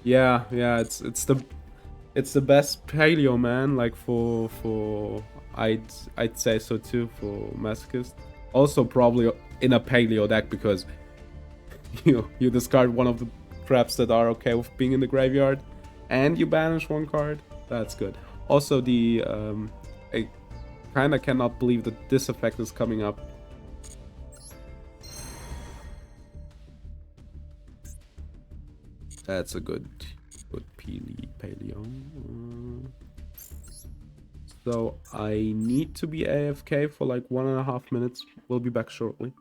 yeah, it's the best paleo, man, like for I'd say so too for Masochist. Also probably in a paleo deck because you discard one of the traps that are okay with being in the graveyard and you banish one card. That's good. Also the I kinda cannot believe that this effect is coming up. That's a good paleo. So I need to be AFK for like 1.5 minutes. We'll be back shortly.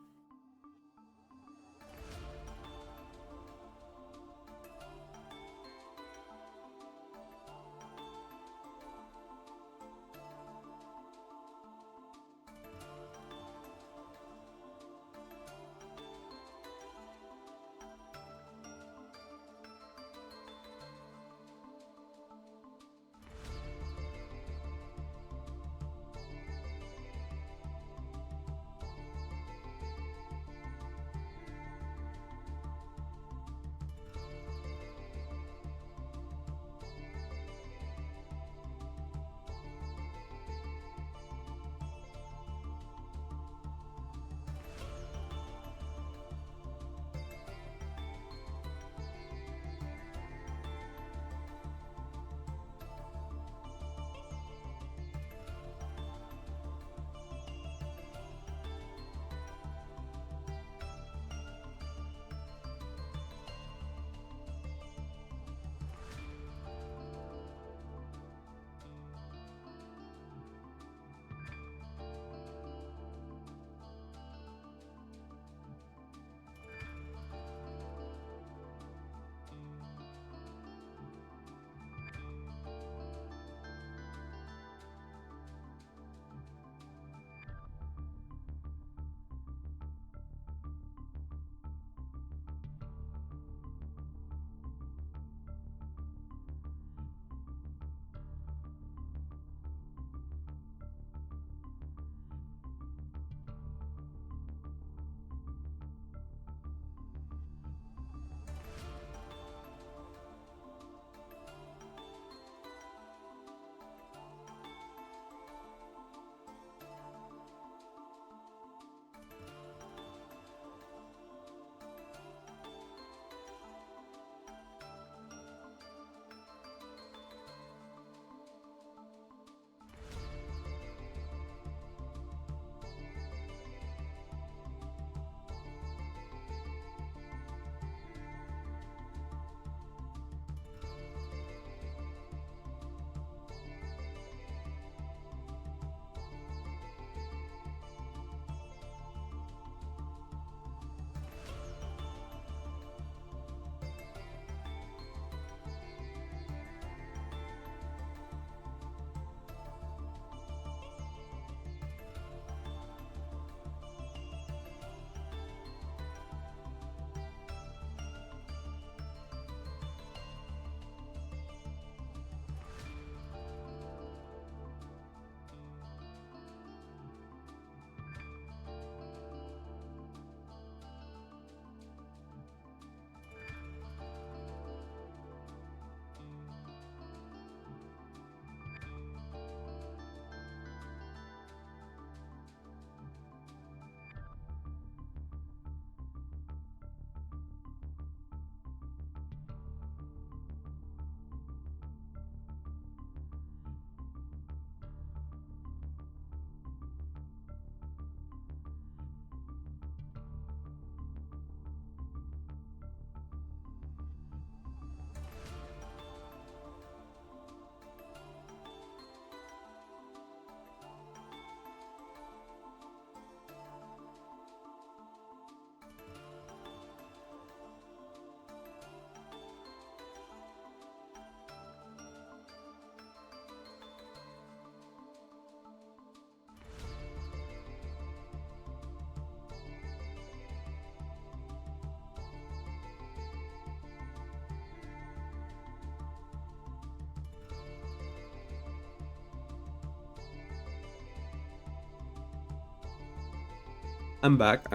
I'm back.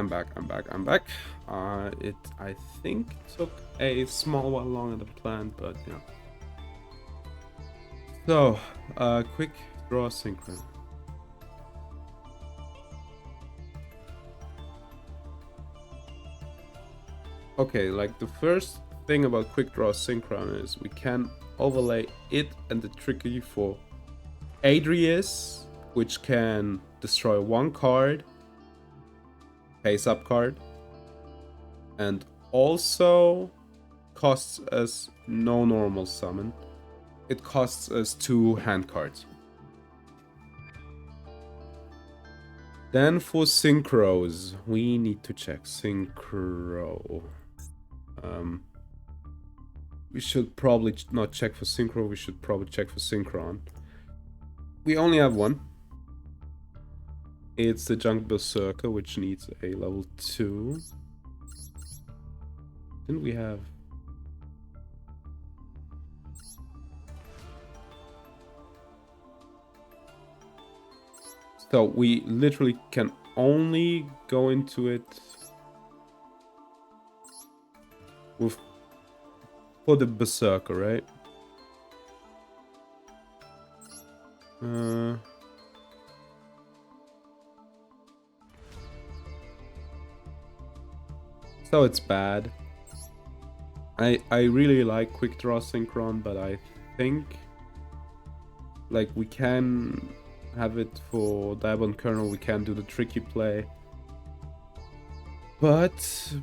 It, I think, took a small while longer than planned, but yeah. So, quick draw synchron. Okay, like the first thing about quick draw synchron is we can overlay it and the tricky for Adrius, which can destroy one card, face up card, and also costs us no normal summon. It costs us 2 hand cards. Then for synchros, we need to check synchro. We should probably not check for synchro, we should probably check for synchron. We only have one. It's the Junk Berserker, which needs a level 2. Didn't we have... So we literally can only go into it with for the Berserker, right? So it's bad. I really like quick draw synchron, but I think like we can have it for Diamond Kernel, we can do the tricky play. But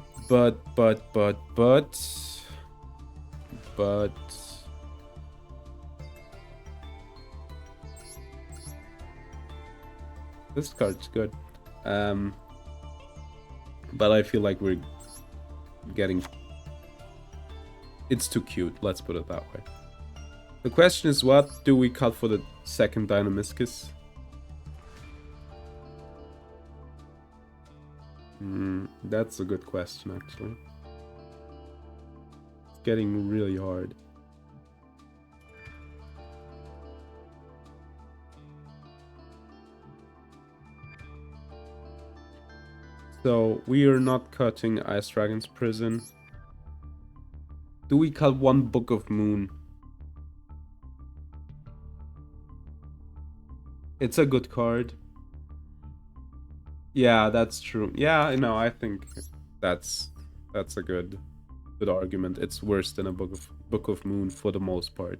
this card's good. But I feel like we're getting... It's too cute, let's put it that way. The question is, what do we cut for the second Dynamiscus? That's a good question, actually. It's getting really hard. So, we are not cutting Ice Dragon's Prison. Do we cut one Book of Moon? It's a good card. Yeah, that's true. Yeah, no, I think that's a good argument. It's worse than a Book of Moon for the most part.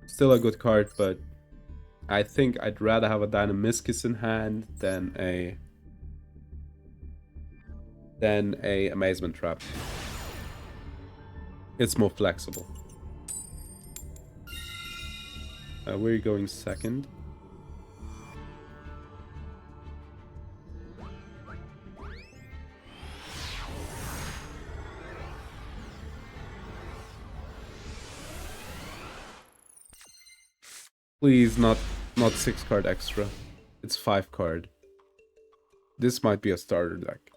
Still a good card, but I think I'd rather have a Dynamiscus in hand than a Amazement Trap. It's more flexible. We're going second. Please, not 6 card extra. It's 5 card. This might be a starter deck.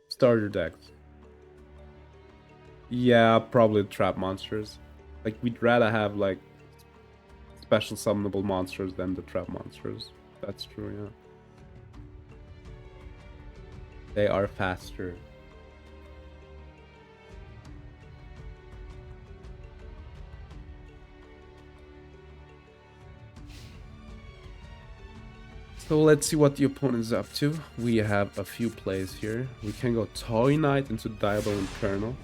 Starter deck. Yeah, probably trap monsters. Like, we'd rather have, like, special summonable monsters than the trap monsters. That's true, yeah. They are faster. So let's see what the opponent is up to. We have a few plays here. We can go Toy Knight into Diabolic Kernel.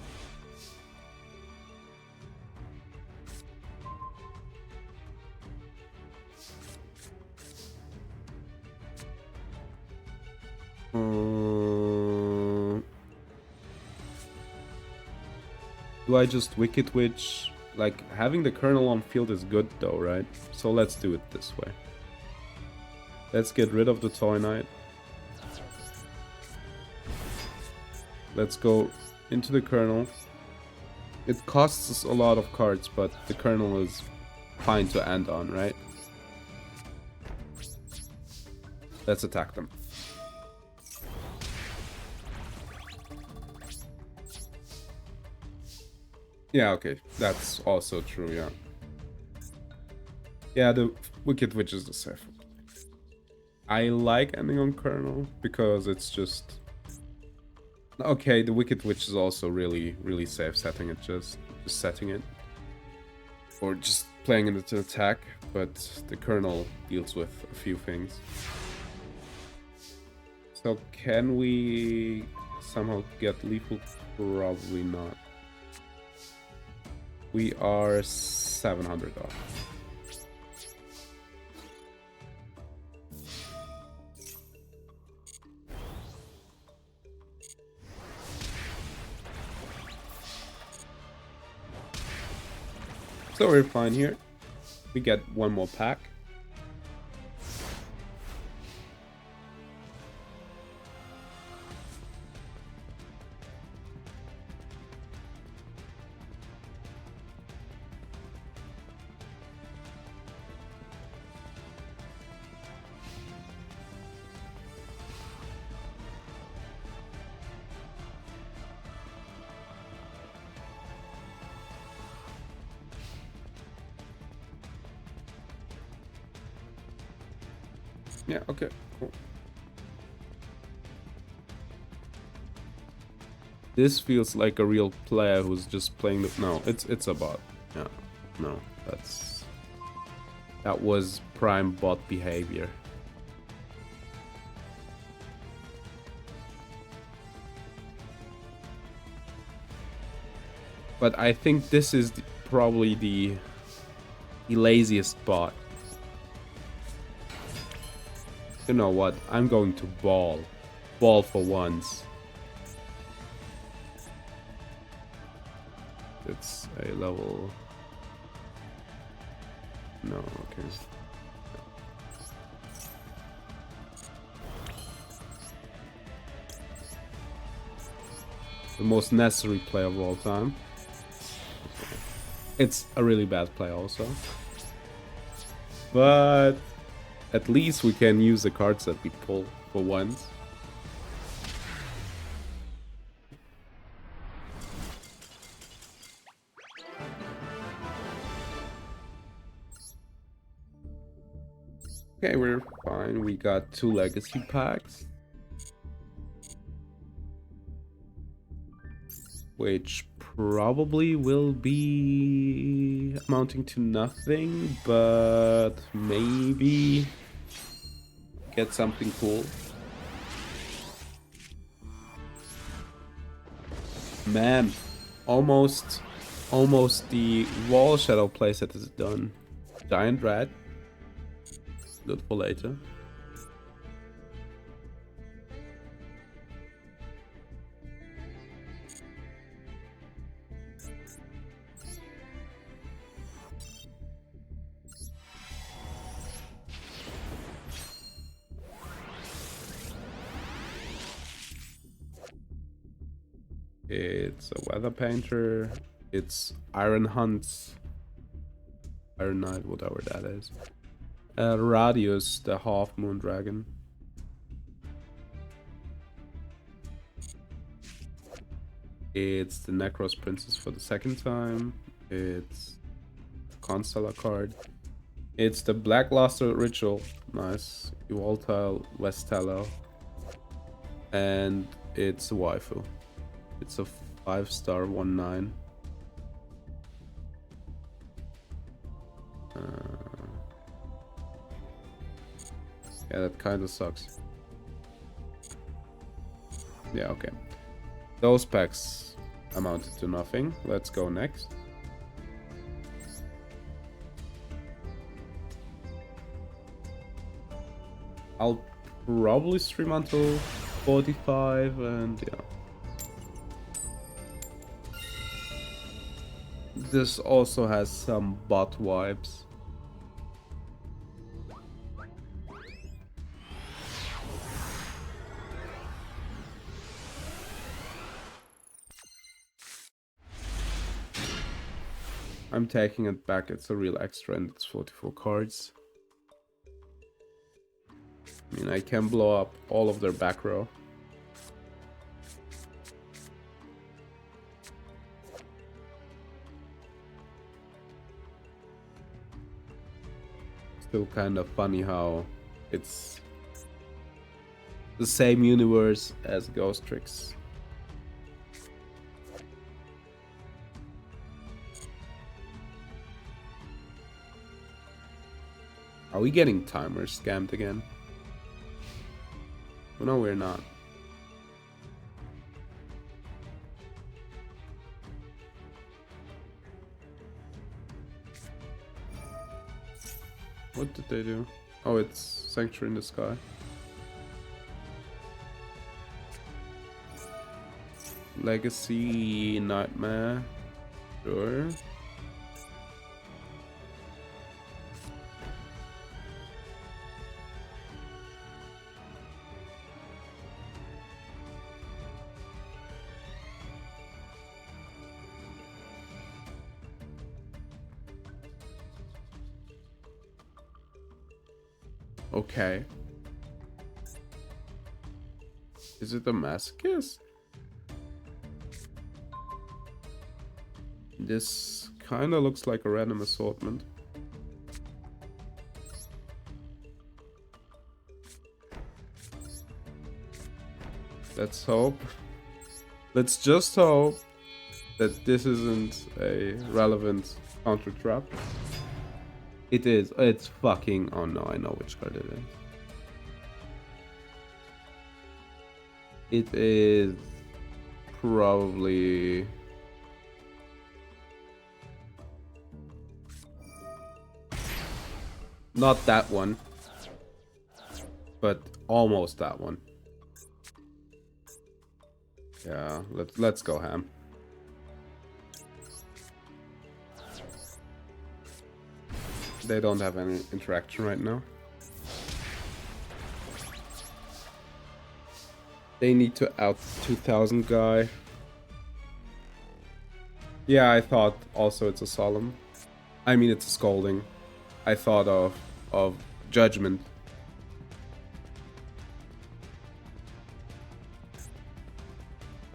Do I just Wicked Witch? Like, having the Kernel on field is good though, right? So let's do it this way. Let's get rid of the Toy Knight. Let's go into the Kernel. It costs us a lot of cards, but the Kernel is fine to end on, right? Let's attack them. Yeah, okay. That's also true, yeah. Yeah, the Wicked Witch is the safe. I like ending on Colonel because it's just... Okay, the Wicked Witch is also really, really safe setting it, just setting it. Or just playing it to attack, but the Colonel deals with a few things. So can we somehow get lethal? Probably not. We are 700 off. So we're fine here. We get one more pack. Yeah, okay, cool. This feels like a real player who's just playing the... No, it's a bot. Yeah, no, that was prime bot behavior. But I think this is probably the laziest bot. You know what? I'm going to ball. Ball for once. It's a level... No, okay. The most necessary play of all time. It's a really bad play also. But at least we can use the cards that we pull for once. Okay, we're fine. We got 2 legacy packs. Which probably will be amounting to nothing, but maybe get something cool. Man, almost the wall shadow playset is done. Giant rat. Good for later. It's a weather painter. It's Iron Hunts. Iron Knight, whatever that is. Radius, the half moon dragon. It's the Necros Princess for the second time. It's a Constellar card. It's the Blackluster Ritual. Nice. Evoltile Vestalo. And it's a waifu. It's a 5-star 1/9. Yeah, that kind of sucks. Yeah, okay. Those packs amounted to nothing. Let's go next. I'll probably stream until 45 and yeah. This also has some bot vibes. I'm taking it back, it's a real extra and it's 44 cards. I mean, I can blow up all of their back row. Still kind of funny how it's the same universe as Ghost Tricks. Are we getting timer scammed again? Oh, no, we're not. What did they do? Oh, it's Sanctuary in the Sky. Legacy Nightmare. Sure. Okay. Is it a Masochist? This kind of looks like a random assortment. Let's hope. Let's just hope that this isn't a relevant counter trap. It is. It's fucking. Oh no, I know which card it is. It is probably. Not that one, but almost that one. Yeah, let's go ham. They don't have any interaction right now. They need to out 2000 guy. Yeah, I thought also it's a solemn. I mean, it's a scolding. I thought of judgment.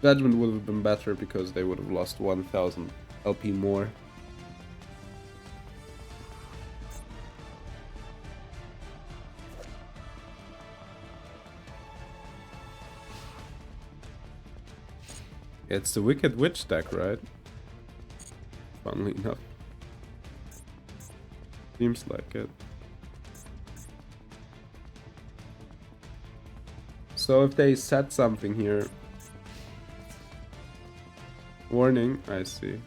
Judgment would have been better because they would have lost 1000 LP more. It's the Wicked Witch deck, right? Funnily enough. Seems like it. So if they set something here... Warning, I see.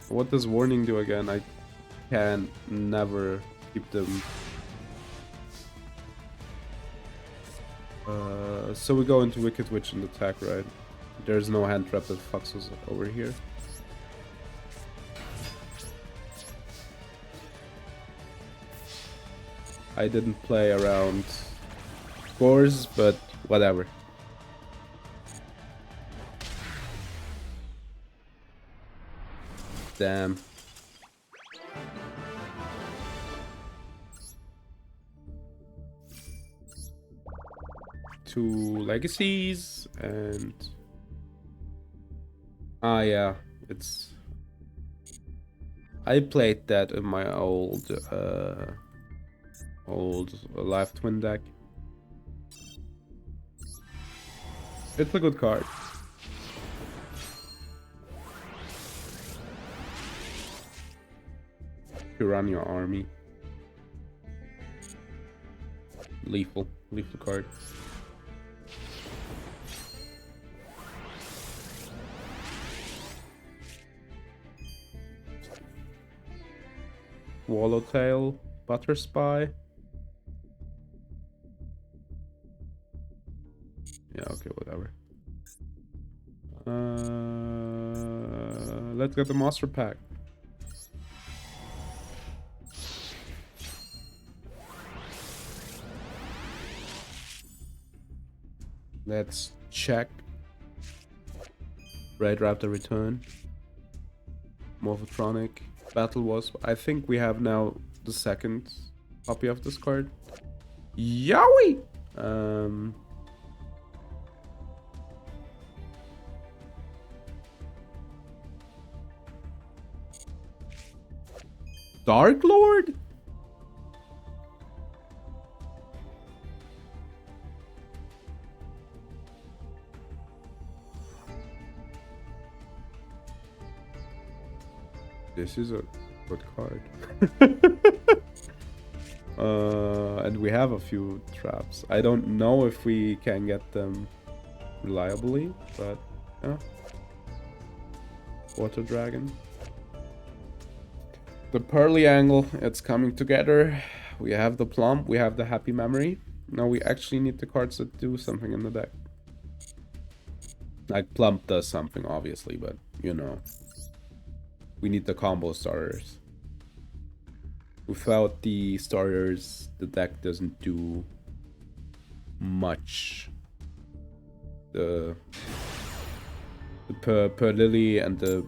What does warning do again? I can never keep them... so we go into Wicked Witch and attack, right? There's no hand trap that fucks us over here. I didn't play around scores, but whatever. Damn. Two legacies and... Ah, yeah, it's... I played that in my old live twin deck. It's a good card. To run your army. Lethal card. Swallowtail, Butter Spy. Yeah, okay, whatever. Let's get the monster pack. Let's check. Red Raptor return. Morphotronic. Battle Wasp. I think we have now the second copy of this card. Yowie! Dark Lord? This is a good card. And we have a few traps. I don't know if we can get them reliably, but yeah. Water Dragon. The Pearly Angle, it's coming together. We have the Plump, we have the Happy Memory. Now we actually need the cards that do something in the deck. Like Plump does something, obviously, but you know. We need the combo starters. Without the starters, the deck doesn't do much. The Per Lily and the...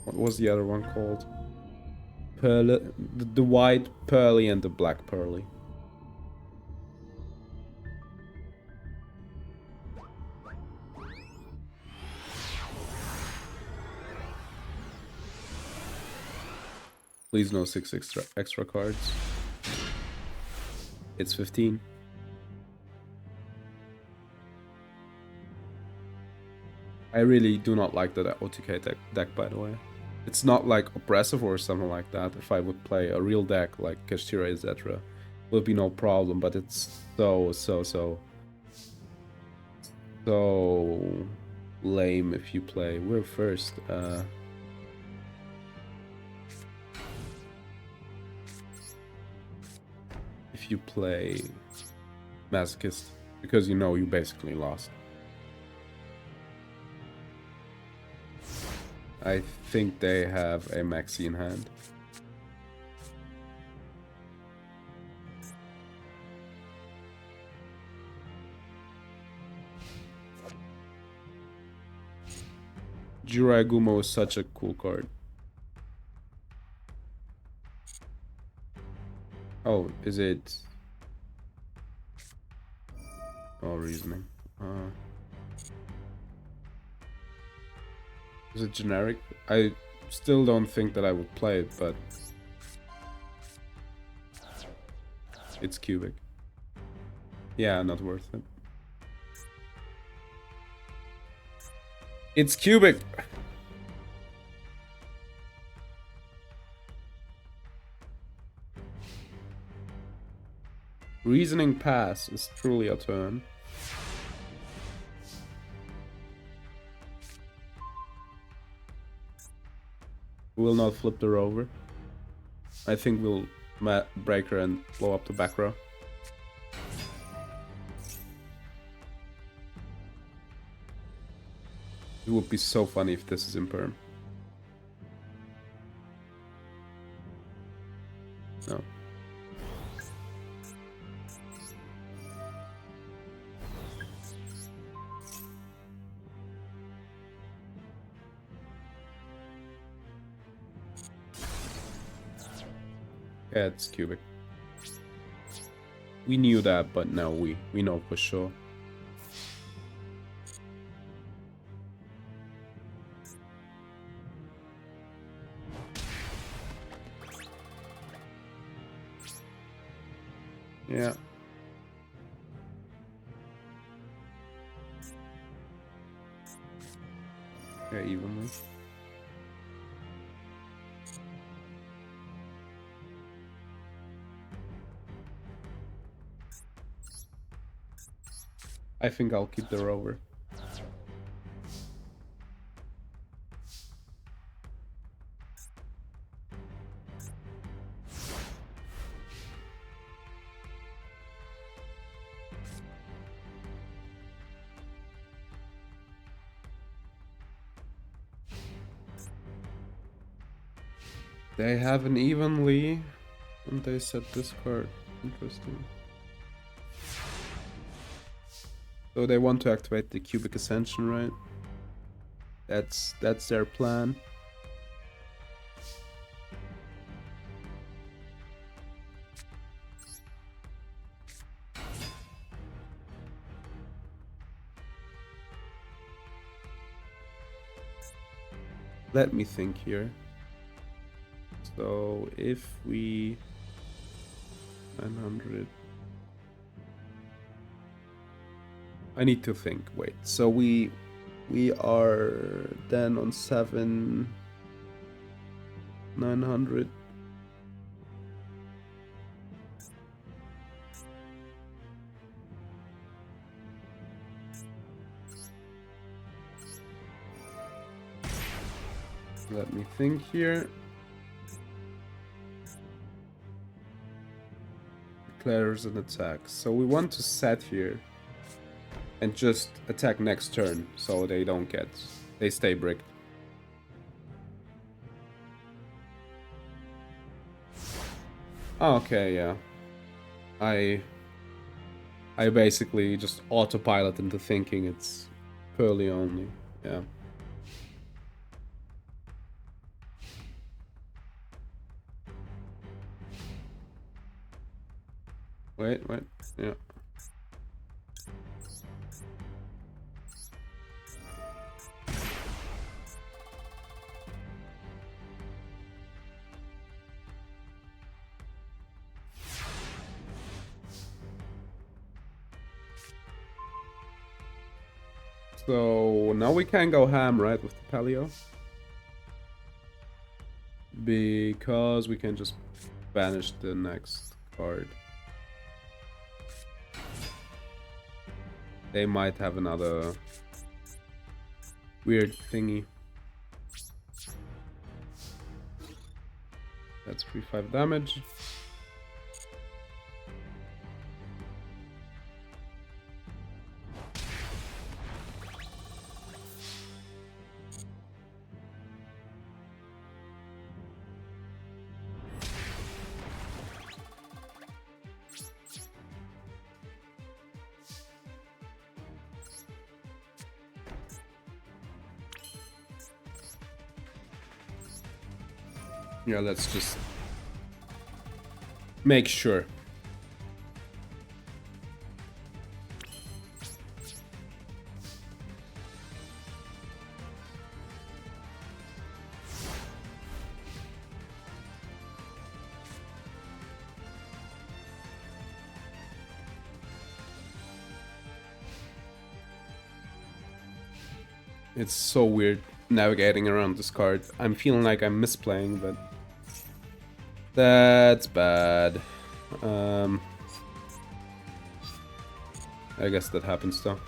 What was the other one called? The white Pearly and the black Pearly. Please no 6 extra cards. It's 15. I really do not like the OTK deck, by the way. It's not like oppressive or something like that. If I would play a real deck like Kashtira, etc., would be no problem, but it's so lame if you play. We're first. If you play Masochist, because you know you basically lost. I think they have a maxi in hand. Jiragumo is such a cool card. Oh, is it... Oh, reasoning. Is it generic? I still don't think that I would play it, but... It's cubic. Yeah, not worth it. It's cubic! Reasoning Pass is truly a turn. We'll not flip the rover. I think we'll break her and blow up the back row. It would be so funny if this is imperm. No. Yeah, it's cubic. We knew that, but now we know for sure. Yeah. Yeah, evenly. I think I'll keep the rover. They have an evenly, and they set this card. Interesting. So they want to activate the cubic ascension, right? That's their plan. Let me think here. So if we 900, I need to think. Wait. So we are then on 7. 900. Let me think here. Declares an attack. So we want to set here and just attack next turn so they don't get... They stay bricked. Okay, yeah. I basically just autopilot into thinking it's Pearly only. Yeah. Wait. Yeah. So now we can go ham, right, with the Paleo? Because we can just banish the next card. They might have another weird thingy. That's 3-5 damage. Yeah, let's just make sure. It's so weird navigating around this card. I'm feeling like I'm misplaying, but that's bad. I guess that happens though.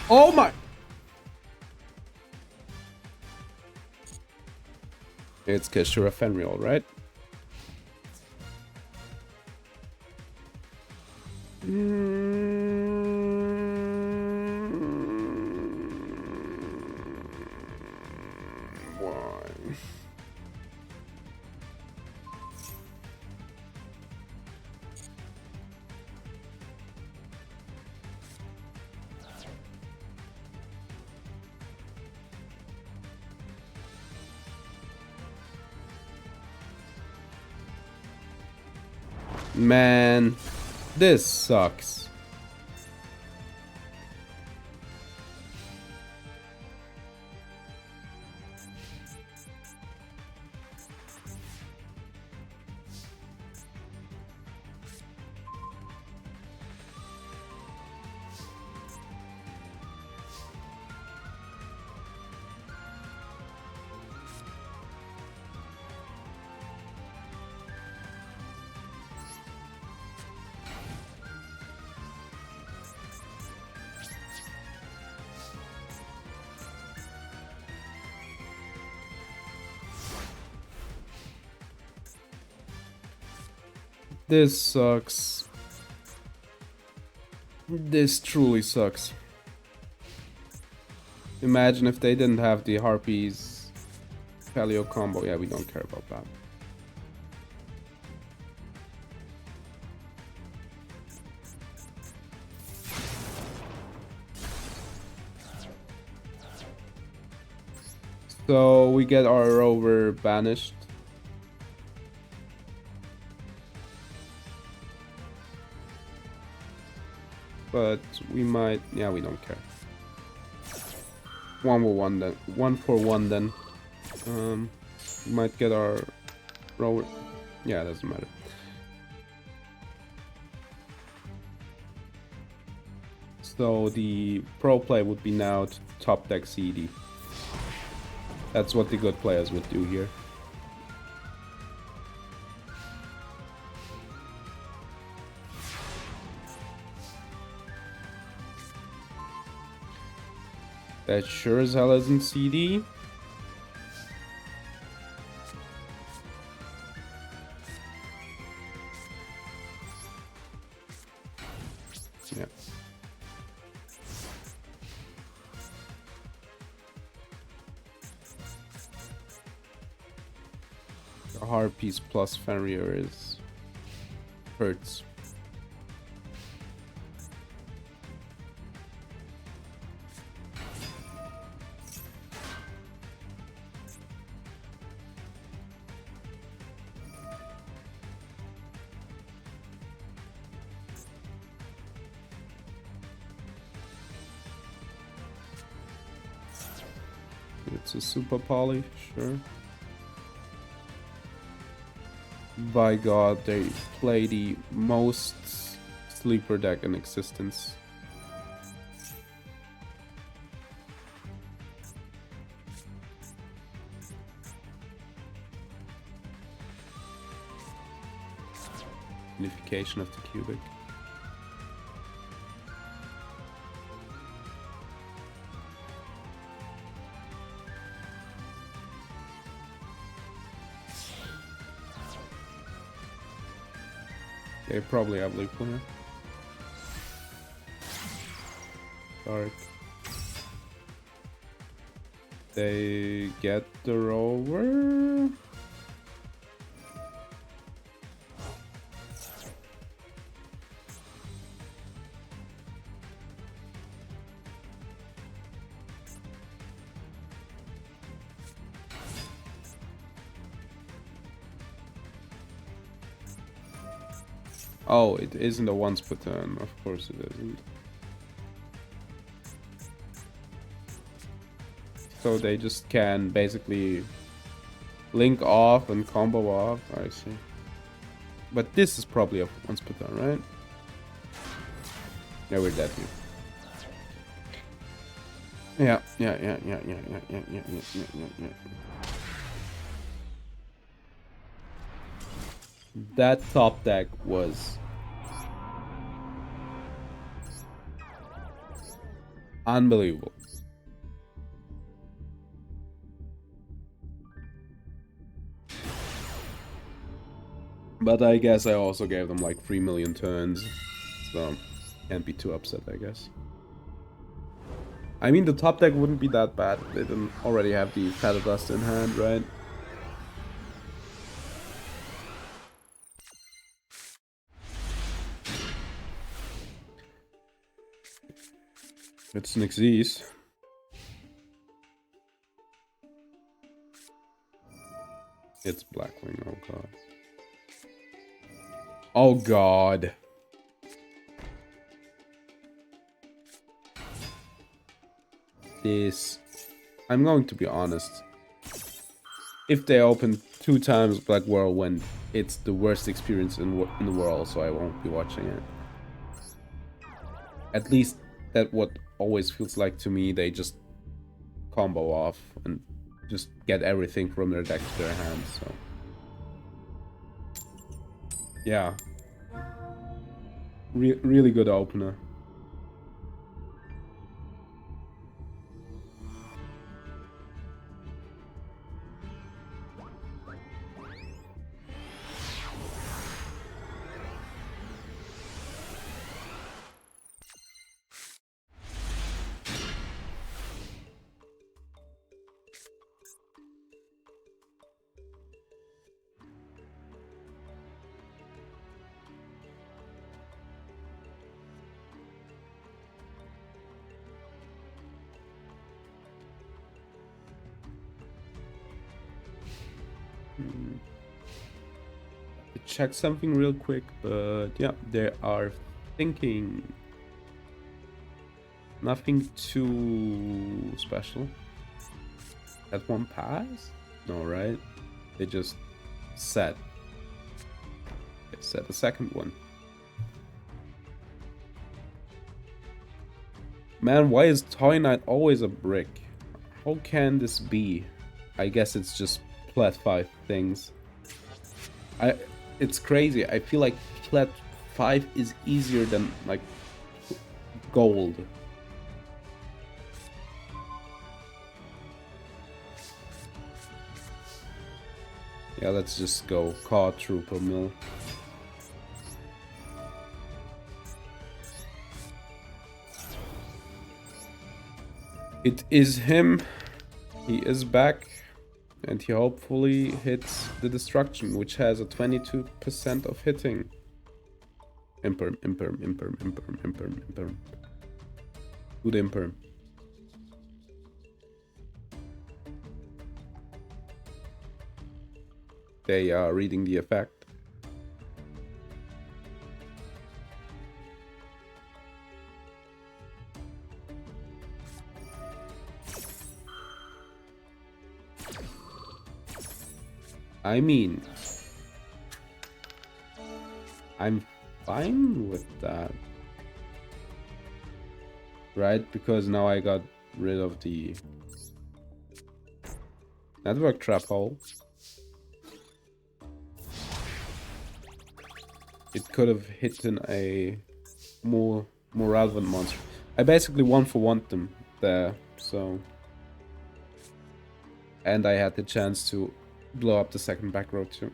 Oh my! It's Kishura Fenriel, right? Why? Man, this sucks. This sucks. This truly sucks. Imagine if they didn't have the Harpies Paleo combo. Yeah, we don't care about that. So we get our rover banished. But we might, yeah, we don't care. 1 for 1 then. We might get our rower. Yeah, it doesn't matter. So the pro play would be now to top deck CD. That's what the good players would do here. That sure as hell isn't CD. Yeah. The Harpies plus Fenrir is hurts. It's a super poly, sure. By God, they play the most sleeper deck in existence. Unification of the cubic. They probably have Lethal here. Dark. They get the rover. Oh, it isn't a once per turn. Of course it isn't. So they just can basically link off and combo off. I see. But this is probably a once per turn, right? Yeah, we're dead here. Yeah. That top deck was unbelievable. But I guess I also gave them like 3 million turns, so can't be too upset, I guess. I mean, the top deck wouldn't be that bad if they didn't already have the Feather Dust in hand, right? It's Nixie's. It's Blackwing, oh god. Oh god. This... I'm going to be honest. If they open 2 times Black Whirlwind, it's the worst experience in the world, so I won't be watching it. At least that's what always feels like to me. They just combo off and just get everything from their deck to their hands, so... Yeah. Really good opener. Check something real quick, but yeah, they are thinking nothing too special. That one pass? No, right? They just set. They set a second one. Man, why is Toy Knight always a brick? How can this be? I guess it's just Plat 5 things. It's crazy. I feel like Plat 5 is easier than, like, gold. Yeah, let's just go quadruple mill. It is him. He is back. And he hopefully hits the destruction, which has a 22% of hitting. Imperm. Good imperm. They are reading the effect. I mean, I'm fine with that. Right? Because now I got rid of the network trap hole. It could have hit in a more relevant monster. I basically one-for-one them there, so... And I had the chance to blow up the second back row too.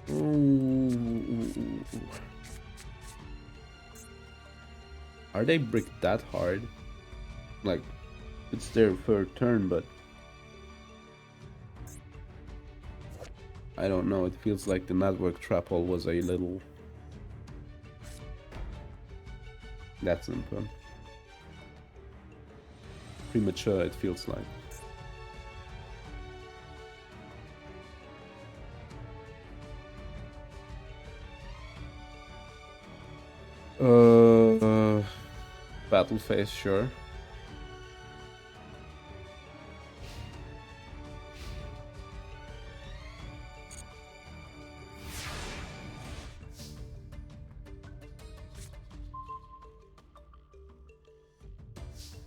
Ooh. Are they bricked that hard? Like, it's their third turn, but... I don't know, it feels like the network trap hole was a little... That's simple. Premature, it feels like. Battle phase, sure.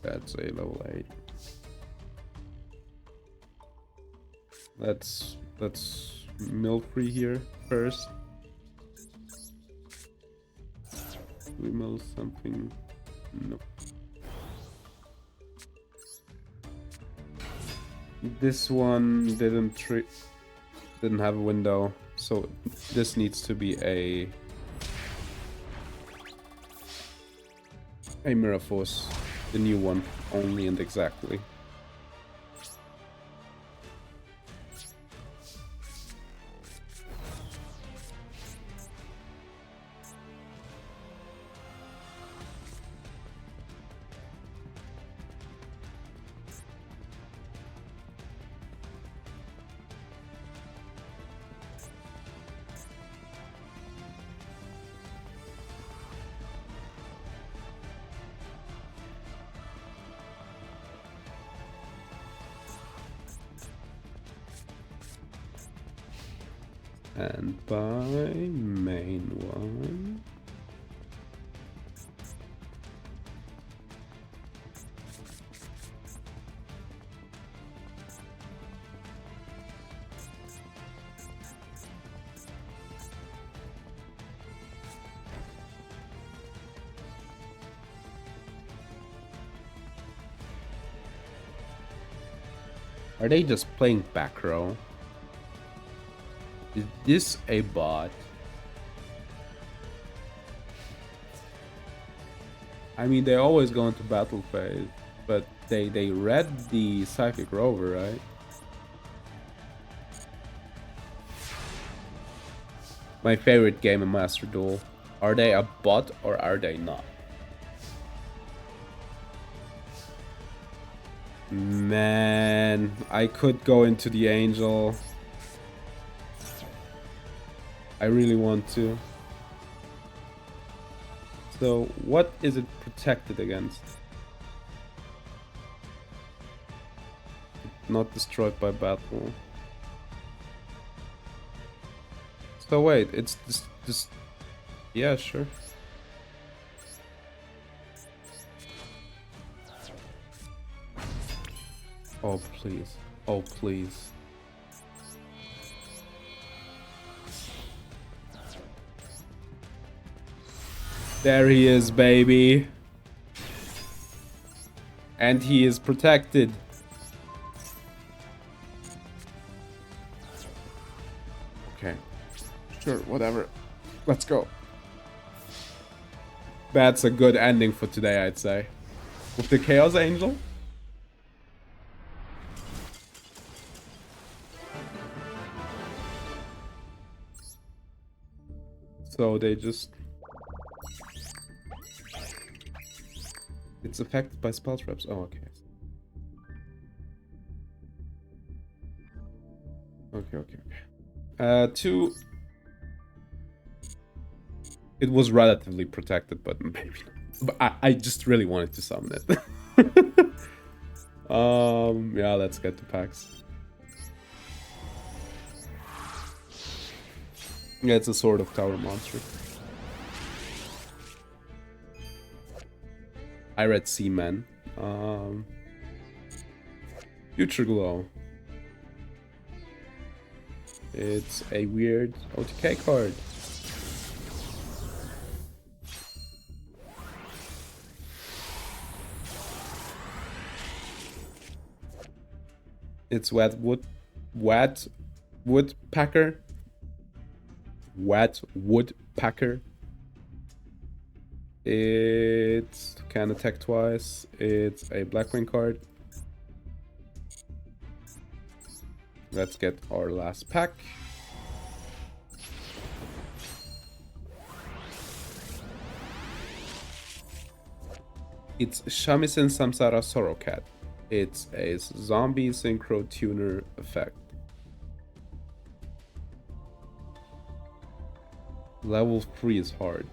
That's a level 8. Let's mill free here first. We mill something. Nope. This one didn't have a window, so this needs to be a Mirror Force, the new one, only and exactly. And by main one. Are they just playing back row? Is this a bot? I mean, they always go into battle phase, but they read the Psychic Rover, right? My favorite game in Master Duel. Are they a bot or are they not? Man, I could go into the Angel. I really want to. So, what is it protected against? Not destroyed by battle. So wait, it's this. Yeah, sure. Oh please. Oh please. There he is, baby. And he is protected. Okay. Sure, whatever. Let's go. That's a good ending for today, I'd say. With the Chaos Angel. So they just... It's affected by spell traps. Oh, okay. Okay. Two... It was relatively protected, but maybe not. But I just really wanted to summon it. Yeah, let's get to packs. Yeah, it's a sort of tower monster. I read Seaman. Future Glow. It's a weird OTK card. It's Wet Woodpecker. Wet Woodpecker. It can attack twice. It's a Blackwing card. Let's get our last pack. It's Shamisen Samsara Sorrow Cat. It's a zombie synchro tuner effect. Level 3 is hard.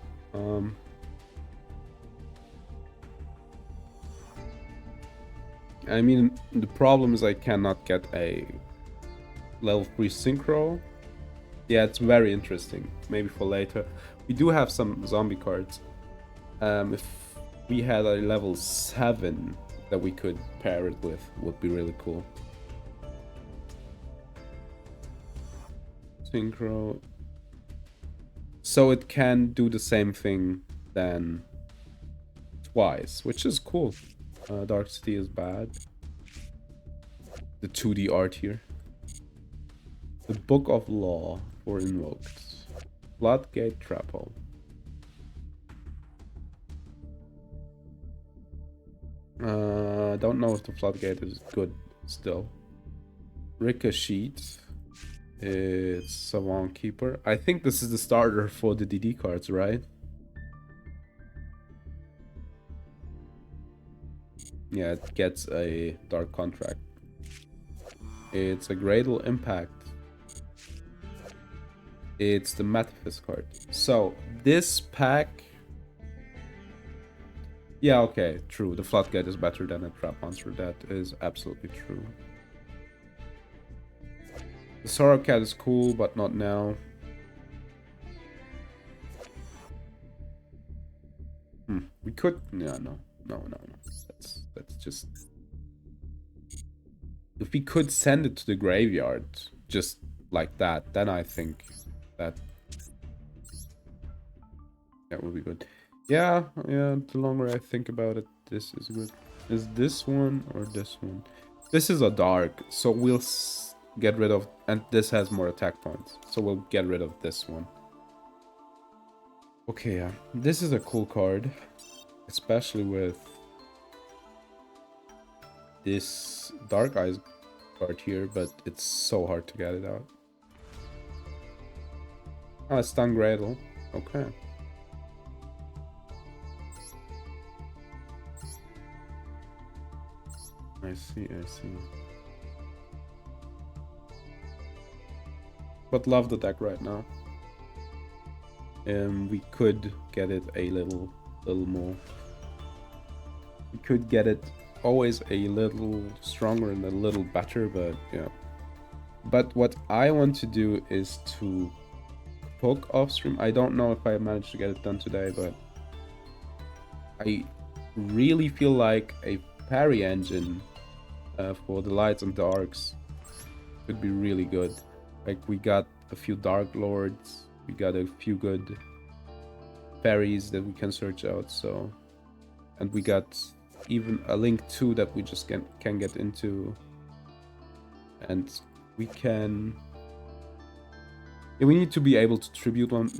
I mean, the problem is I cannot get a level 3 synchro. Yeah, it's very interesting. Maybe for later. We do have some zombie cards. If we had a level 7 that we could pair it with, would be really cool. Synchro. So it can do the same thing then twice, which is cool. Dark City is bad. The 2D art here. The Book of Law for Invoked. Floodgate Trap Hole. Don't know if the Floodgate is good still. Ricochet. It's Savant Keeper. I think this is the starter for the DD cards, right? Yeah, it gets a Dark Contract. It's a Gradle Impact. It's the Metaphys card. So, this pack... Yeah, okay, true. The Floodgate is better than a Trap Monster. That is absolutely true. The Sorrow Cat is cool, but not now. We could... No. That's just... If we could send it to the graveyard, just like that, then I think that would be good. Yeah, the longer I think about it, this is good. Is this one or this one? This is a dark, so we'll get rid of... And this has more attack points, so we'll get rid of this one. Okay, yeah. This is a cool card. Especially with this Dark Eyes card here, but it's so hard to get it out. Ah, it's Stun Gradle. Okay. I see. But love the deck right now. We could get it a little more. We could get it always a little stronger and a little better, but yeah. But what I want to do is to cook off stream. I don't know if I managed to get it done today, but I really feel like a parry engine for the lights and darks could be really good. Like, we got a few Dark Lords, we got a few good fairies that we can search out, so... And we got even a Link 2 that we just can get into. And we can... Yeah, we need to be able to tribute one,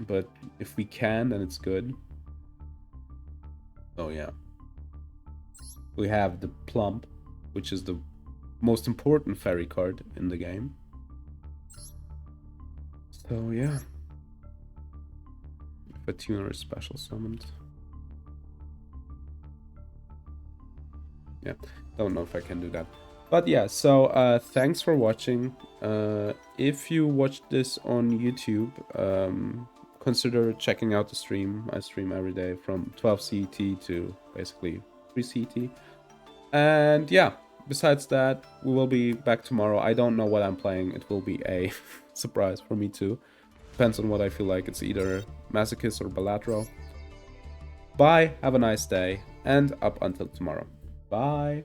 but if we can, then it's good. Oh yeah. We have the Plump, which is the most important fairy card in the game. So yeah. If a tuner is special summoned. Yeah, don't know if I can do that. But yeah, so thanks for watching. If you watched this on YouTube, consider checking out the stream. I stream every day from 12 CET to basically 3 CET. And yeah, besides that, we will be back tomorrow. I don't know what I'm playing. It will be a surprise for me too. Depends on what I feel like. It's either Masochist or Balatro. Bye, have a nice day, and up until tomorrow. Bye.